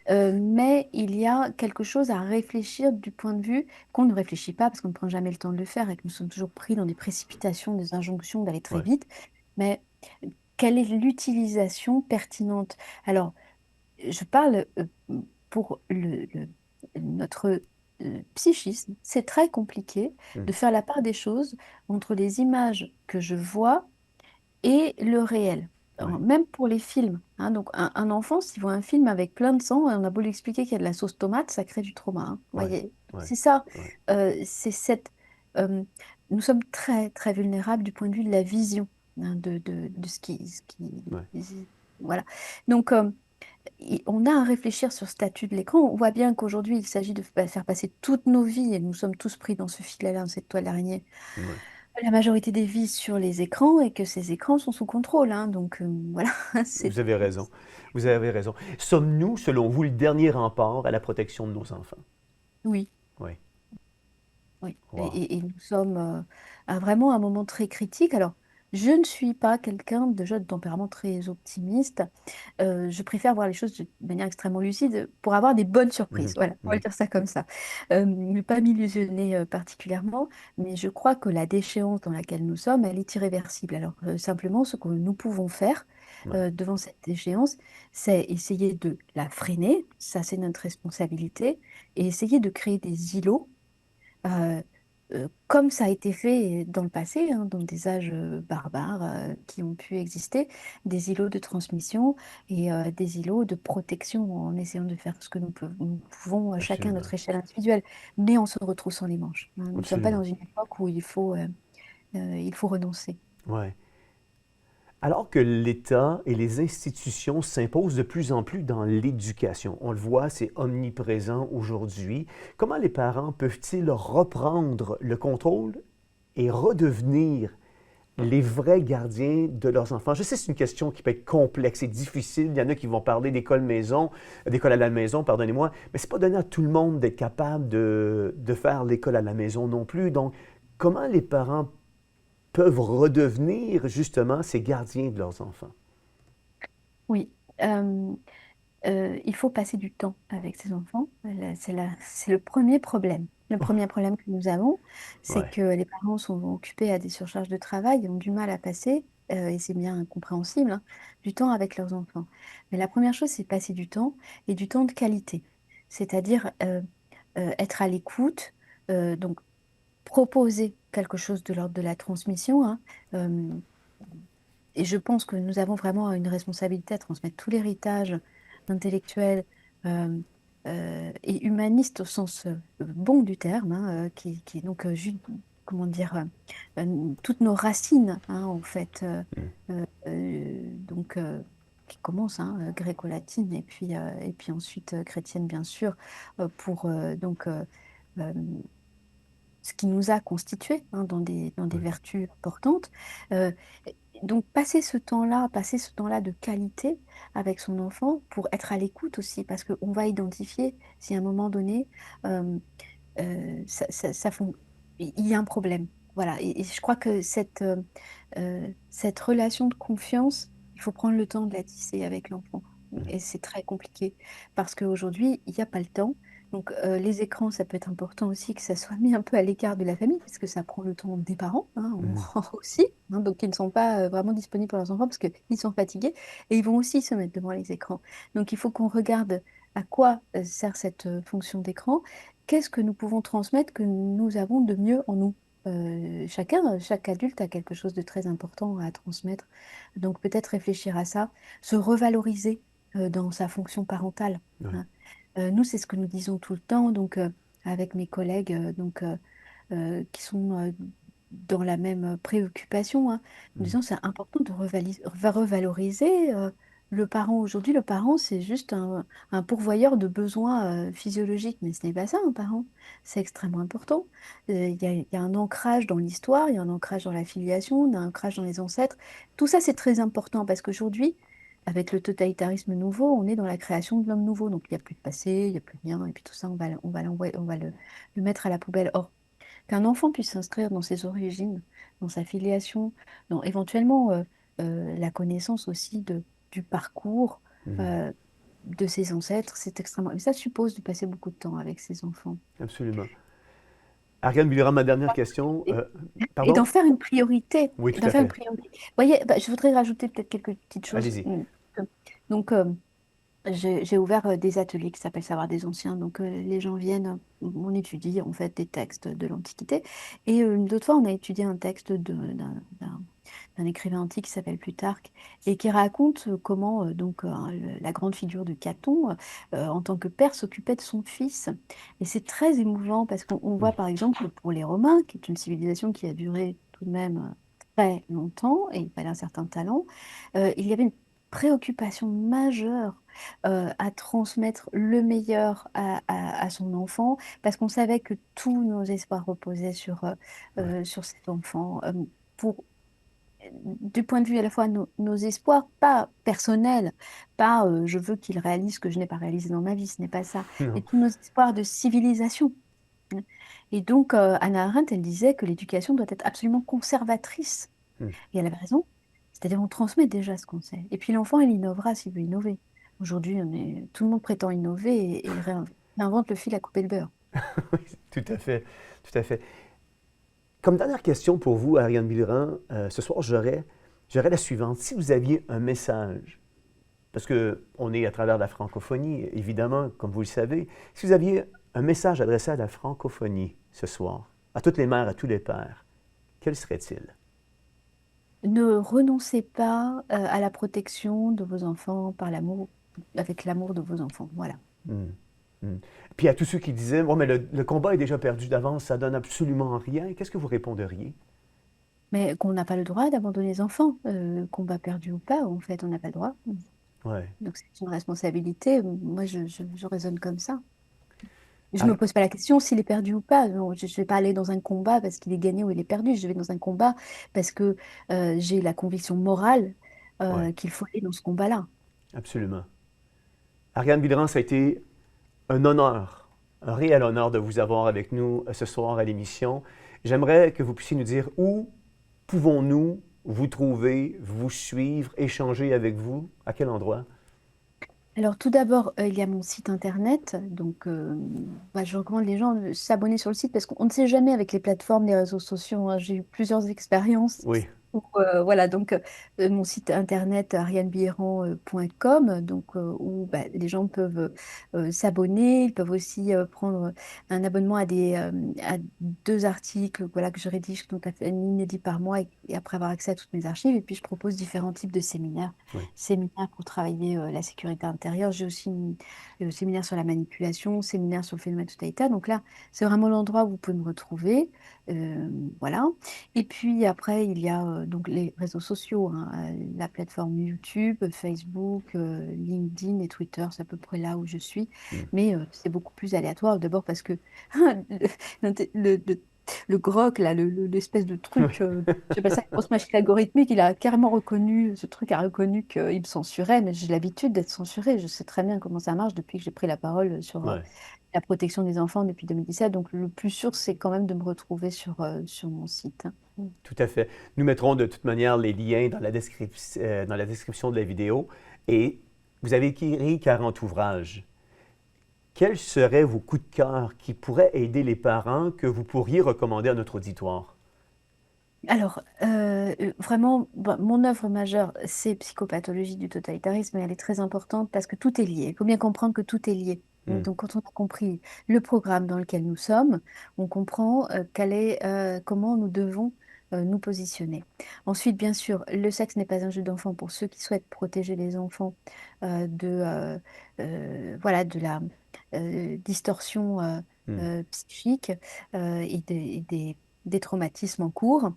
mais il y a quelque chose à réfléchir du point de vue qu'on ne réfléchit pas parce qu'on ne prend jamais le temps de le faire et que nous sommes toujours pris dans des précipitations, des injonctions d'aller très Ouais. vite. Mais quelle est l'utilisation pertinente? Alors, je parle pour notre psychisme. C'est très compliqué Hmm. de faire la part des choses entre les images que je vois et le réel. Alors, Ouais. même pour les films, hein. Donc, un enfant, s'il voit un film avec plein de sang, on a beau lui expliquer qu'il y a de la sauce tomate, ça crée du trauma, hein. Vous Ouais. voyez, Ouais. c'est ça. Ouais. C'est euh, nous sommes très, très vulnérables du point de vue de la vision hein, de Ouais. voilà. Donc, on a à réfléchir sur le statut de l'écran. On voit bien qu'aujourd'hui, il s'agit de faire passer toutes nos vies, et nous sommes tous pris dans ce filet-là, dans cette toile d'araignée, Ouais. la majorité des vies sur les écrans et que ces écrans sont sous contrôle, hein. Donc voilà, c'est Vous avez raison. Vous avez raison. Sommes-nous, selon vous, le dernier rempart à la protection de nos enfants? oui, Oui. oui. Wow. Et nous sommes à vraiment un moment très critique. Alors, je ne suis pas quelqu'un déjà de tempérament très optimiste. Je préfère voir les choses de manière extrêmement lucide pour avoir des bonnes surprises. Mhm. Voilà, on va Mhm. dire ça comme ça. Ne pas m'illusionner particulièrement, mais je crois que la déchéance dans laquelle nous sommes, elle est irréversible. Alors, simplement, ce que nous pouvons faire Ouais. devant cette déchéance, c'est essayer de la freiner, ça c'est notre responsabilité, et essayer de créer des îlots euh, comme ça a été fait dans le passé, hein, dans des âges barbares qui ont pu exister, des îlots de transmission et des îlots de protection en essayant de faire ce que nous pouvons chacun à Absolument. notre échelle individuelle, mais en se retroussant les manches, hein. Nous ne sommes pas dans Absolument. une époque où il faut renoncer. Ouais. Alors que l'État et les institutions s'imposent de plus en plus dans l'éducation, on le voit, c'est omniprésent aujourd'hui, comment les parents peuvent-ils reprendre le contrôle et redevenir les vrais gardiens de leurs enfants? Je sais que c'est une question qui peut être complexe et difficile. Il y en a qui vont parler d'école à la maison, pardonnez-moi, mais c'est pas donné à tout le monde d'être capable de faire l'école à la maison non plus. Donc, comment les parents peuvent redevenir justement ces gardiens de leurs enfants? Oui. Il faut passer du temps avec ses enfants. C'est le premier problème. Le premier problème que nous avons, c'est Ouais, que les parents sont occupés à des surcharges de travail et ont du mal à passer, et c'est bien compréhensible, hein, du temps avec leurs enfants. Mais la première chose, c'est passer du temps et du temps de qualité. C'est-à-dire être à l'écoute, donc proposer quelque chose de l'ordre de la transmission, hein. Euh, et je pense que nous avons vraiment une responsabilité à transmettre tout l'héritage intellectuel euh, et humaniste au sens bon du terme, hein, qui est donc, comment dire, toutes nos racines, hein, en fait, mm, donc, qui commencent hein, gréco-latine et puis ensuite chrétienne, bien sûr, pour euh, ce qui nous a constitués hein, dans des ouais, vertus importantes. Euh, donc passer ce temps-là de qualité avec son enfant pour être à l'écoute aussi, parce qu'on va identifier si à un moment donné, euh, il y a un problème. Voilà. Et je crois que cette relation de confiance, il faut prendre le temps de la tisser avec l'enfant. Mhm. Et c'est très compliqué parce qu'aujourd'hui, il n'y a pas le temps. Donc, les écrans, ça peut être important aussi que ça soit mis un peu à l'écart de la famille, parce que ça prend le temps des parents, hein, on Mhm. prend aussi, hein, donc ils ne sont pas vraiment disponibles pour leurs enfants parce qu'ils sont fatigués et ils vont aussi se mettre devant les écrans. Donc, il faut qu'on regarde à quoi sert cette fonction d'écran, qu'est-ce que nous pouvons transmettre que nous avons de mieux en nous. Chaque adulte a quelque chose de très important à transmettre. Donc, peut-être réfléchir à ça, se revaloriser dans sa fonction parentale, Ouais. hein. Nous, c'est ce que nous disons tout le temps, donc avec mes collègues qui sont dans la même préoccupation, hein. Nous Mhm. disons c'est important de revaloriser le parent. Aujourd'hui, le parent, c'est juste un pourvoyeur de besoins physiologiques, mais ce n'est pas ça, un parent. C'est extrêmement important. Il y a un ancrage dans l'histoire, il y a un ancrage dans la filiation, il y a un ancrage dans les ancêtres. Tout ça, c'est très important parce qu'aujourd'hui, avec le totalitarisme nouveau, on est dans la création de l'homme nouveau. Donc, il n'y a plus de passé, il n'y a plus rien. Et puis tout ça, on va le mettre à la poubelle. Or, qu'un enfant puisse s'inscrire dans ses origines, dans sa filiation, dans éventuellement la connaissance aussi du parcours Mhm. euh, de ses ancêtres, c'est extrêmement... Mais ça suppose de passer beaucoup de temps avec ses enfants. Absolument. Ariane Bilram, ma dernière question. Et, et d'en Pardon? faire une priorité. Oui, tout D'en à faire une fait. priorité. Vous voyez, bah, je voudrais rajouter peut-être quelques petites choses. Allez-y. Donc, j'ai ouvert des ateliers qui s'appellent Savoir des anciens. Donc, les gens viennent, on étudie en fait des textes de l'Antiquité. Et d'autres fois, on a étudié un texte d'un écrivain antique qui s'appelle Plutarque et qui raconte comment la grande figure de Caton, en tant que père, s'occupait de son fils. Et c'est très émouvant parce qu'on voit Mhm. par exemple pour les Romains, qui est une civilisation qui a duré tout de même très longtemps et il fallait un certain talent, il y avait une préoccupation majeure à transmettre le meilleur à son enfant, parce qu'on savait que tous nos espoirs reposaient Ouais. sur cet enfant. Pour, du point de vue à la fois nos espoirs, pas personnels, pas je veux qu'il réalise ce que je n'ai pas réalisé dans ma vie, ce n'est pas ça, mais Non. tous nos espoirs de civilisation. Et donc, Hannah Arendt, elle disait que l'éducation doit être absolument conservatrice. Mhm. Et elle avait raison. C'est-à-dire, on transmet déjà ce qu'on sait. Et puis l'enfant, il innovera s'il veut innover. Aujourd'hui, tout le monde prétend innover et réinvente le fil à couper le beurre. Oui, tout à fait. Tout à fait. Comme dernière question pour vous, Ariane Bilram, ce soir, j'aurais la suivante. Si vous aviez un message, parce qu'on est à travers la francophonie, évidemment, comme vous le savez, si vous aviez un message adressé à la francophonie ce soir, à toutes les mères, à tous les pères, quel serait-il? Ne renoncez pas à la protection de vos enfants par l'amour, avec l'amour de vos enfants. Voilà. Hmm. Hmm. Puis à tous ceux qui disaient, bon, mais le combat est déjà perdu d'avance, ça donne absolument rien, qu'est-ce que vous réponderiez? Mais qu'on n'a pas le droit d'abandonner les enfants, combat perdu ou pas, en fait, on n'a pas le droit. Ouais. Donc c'est une responsabilité. Moi, je raisonne comme ça. Je me Ar- pose pas la question s'il est perdu ou pas. Non, je ne vais pas aller dans un combat parce qu'il est gagné ou il est perdu. Je vais dans un combat parce que j'ai la conviction morale ouais, qu'il faut aller dans ce combat-là. absolument. Ariane Bilran, ça a été un honneur, un réel honneur de vous avoir avec nous ce soir à l'émission. J'aimerais que vous puissiez nous dire où pouvons-nous vous trouver, vous suivre, échanger avec vous, à quel endroit? Alors tout d'abord, il y a mon site internet. Donc bah, je recommande les gens de s'abonner sur le site parce qu'on ne sait jamais avec les plateformes, les réseaux sociaux, hein. J'ai eu plusieurs expériences. Oui, Voilà, donc mon site internet arianebiéran.com, donc où bah, les gens peuvent s'abonner, ils peuvent aussi prendre un abonnement à 2 articles, voilà, que je rédige, donc un inédit par mois, et après avoir accès à toutes mes archives. Et puis je propose différents types de séminaires, oui. séminaires pour travailler la sécurité intérieure. J'ai aussi le séminaire sur la manipulation, séminaire sur le phénomène totalitaire. Donc là, c'est vraiment l'endroit où vous pouvez me retrouver. Euh, voilà. Et puis après, il y a donc les réseaux sociaux, hein, la plateforme YouTube, Facebook, LinkedIn et Twitter, c'est à peu près là où je suis. Hmm. Mais c'est beaucoup plus aléatoire. D'abord parce que le le grok, là, l'espèce de truc, j'appelle ça une grosse machine algorithmique, il a carrément reconnu, ce truc a reconnu qu'il me censurait, mais j'ai l'habitude d'être censurée. Je sais très bien comment ça marche depuis que j'ai pris la parole sur Ouais. la protection des enfants depuis 2017. Donc, le plus sûr, c'est quand même de me retrouver sur mon site, hein. Tout à fait. Nous mettrons de toute manière les liens dans la description de la vidéo. Et vous avez écrit 40 ouvrages. Quels seraient vos coups de cœur qui pourraient aider les parents que vous pourriez recommander à notre auditoire? Alors, vraiment, mon œuvre majeure, c'est Psychopathologie du totalitarisme, et elle est très importante parce que tout est lié. Il faut bien comprendre que tout est lié. Hmm. Donc, quand on a compris le programme dans lequel nous sommes, on comprend comment nous devons nous positionner. Ensuite, bien sûr, le sexe n'est pas un jeu d'enfant pour ceux qui souhaitent protéger les enfants voilà, de la distorsion Hmm. psychique des traumatismes en cours.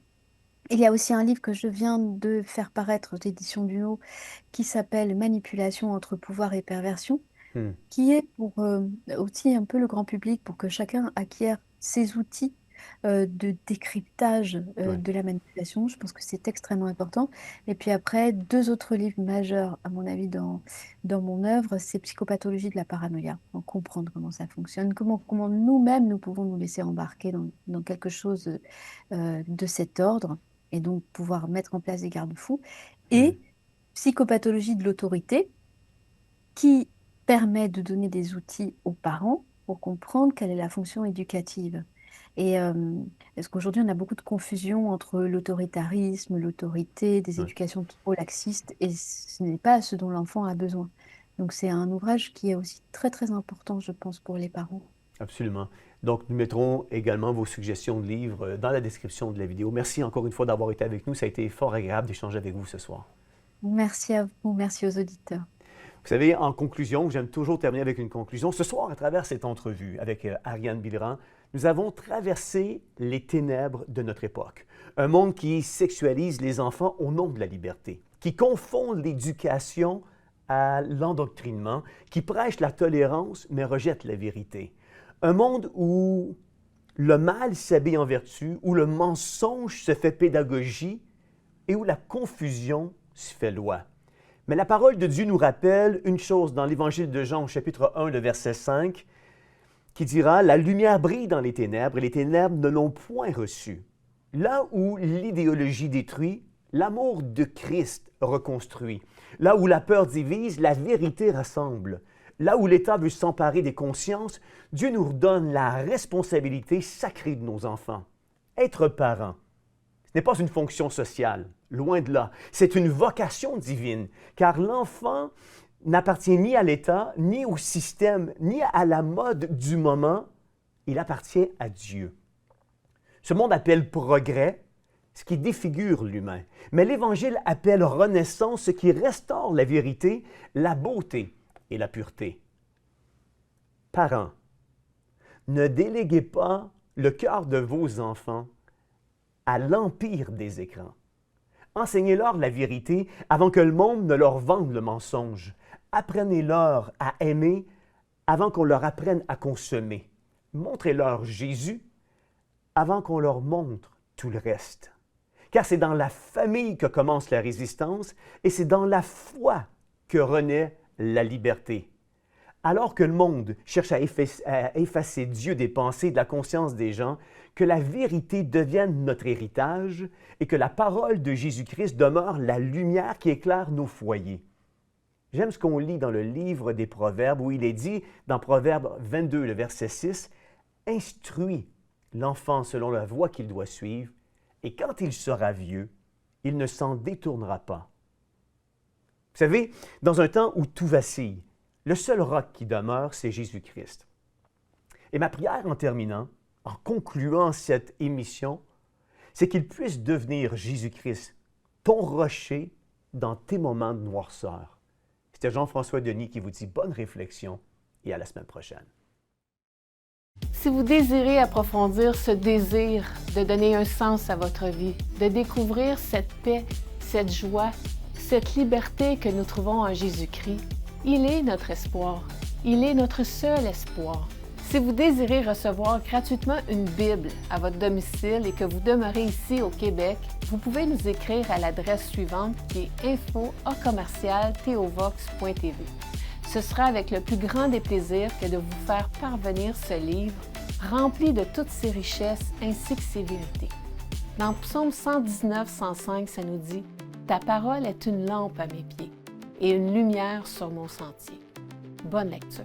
Il y a aussi un livre que je viens de faire paraître aux éditions Duno qui s'appelle Manipulation entre pouvoir et perversion, Hmm. qui est pour aussi un peu le grand public, pour que chacun acquiert ses outils de décryptage Ouais. de la manipulation. Je pense que c'est extrêmement important. Et puis après, deux autres livres majeurs, à mon avis, dans mon œuvre, c'est Psychopathologie de la paranoïa. Donc, comprendre comment ça fonctionne, comment nous-mêmes, nous pouvons nous laisser embarquer dans quelque chose de cet ordre, et donc pouvoir mettre en place des garde-fous. Hmm. Et Psychopathologie de l'autorité, qui permet de donner des outils aux parents pour comprendre quelle est la fonction éducative. Et parce qu'aujourd'hui, on a beaucoup de confusion entre l'autoritarisme, l'autorité, des Ouais. éducations trop laxistes, et ce n'est pas ce dont l'enfant a besoin. Donc c'est un ouvrage qui est aussi très très important, je pense, pour les parents. Absolument. Donc, nous mettrons également vos suggestions de livres dans la description de la vidéo. Merci encore une fois d'avoir été avec nous. Ça a été fort agréable d'échanger avec vous ce soir. Merci à vous, merci aux auditeurs. Vous savez, en conclusion, j'aime toujours terminer avec une conclusion. Ce soir, à travers cette entrevue avec Ariane Bilran, nous avons traversé les ténèbres de notre époque. Un monde qui sexualise les enfants au nom de la liberté, qui confond l'éducation à l'endoctrinement, qui prêche la tolérance mais rejette la vérité. Un monde où le mal s'habille en vertu, où le mensonge se fait pédagogie et où la confusion se fait loi. Mais la parole de Dieu nous rappelle une chose dans l'Évangile de Jean au chapitre 1, le verset 5, qui dira « La lumière brille dans les ténèbres et les ténèbres ne l'ont point reçue. » Là où l'idéologie détruit, l'amour de Christ reconstruit. Là où la peur divise, la vérité rassemble. Là où l'État veut s'emparer des consciences, Dieu nous redonne la responsabilité sacrée de nos enfants. Être parent, ce n'est pas une fonction sociale, loin de là. C'est une vocation divine, car l'enfant n'appartient ni à l'État, ni au système, ni à la mode du moment. Il appartient à Dieu. Ce monde appelle progrès, ce qui défigure l'humain. Mais l'Évangile appelle renaissance, ce qui restaure la vérité, la beauté et la pureté. Parents, ne déléguez pas le cœur de vos enfants à l'empire des écrans. Enseignez-leur la vérité avant que le monde ne leur vende le mensonge. Apprenez-leur à aimer avant qu'on leur apprenne à consommer. Montrez-leur Jésus avant qu'on leur montre tout le reste. Car c'est dans la famille que commence la résistance et c'est dans la foi que renaît la liberté. Alors que le monde cherche à effacer Dieu des pensées et de la conscience des gens, que la vérité devienne notre héritage et que la parole de Jésus-Christ demeure la lumière qui éclaire nos foyers. J'aime ce qu'on lit dans le livre des Proverbes où il est dit, dans Proverbe 22, le verset 6, « Instruis l'enfant selon la voie qu'il doit suivre, et quand il sera vieux, il ne s'en détournera pas. » Vous savez, dans un temps où tout vacille, le seul roc qui demeure, c'est Jésus-Christ. Et ma prière en terminant, en concluant cette émission, c'est qu'il puisse devenir Jésus-Christ, ton rocher dans tes moments de noirceur. C'était Jean-François Denis qui vous dit bonne réflexion et à la semaine prochaine. Si vous désirez approfondir ce désir de donner un sens à votre vie, de découvrir cette paix, cette joie, cette liberté que nous trouvons en Jésus-Christ, il est notre espoir. Il est notre seul espoir. Si vous désirez recevoir gratuitement une Bible à votre domicile et que vous demeurez ici au Québec, vous pouvez nous écrire à l'adresse suivante qui est info@theovox.tv. Ce sera avec le plus grand des plaisirs que de vous faire parvenir ce livre rempli de toutes ses richesses ainsi que ses vérités. Dans Psaume 119-105, ça nous dit « Ta parole est une lampe à mes pieds et une lumière sur mon sentier. » Bonne lecture.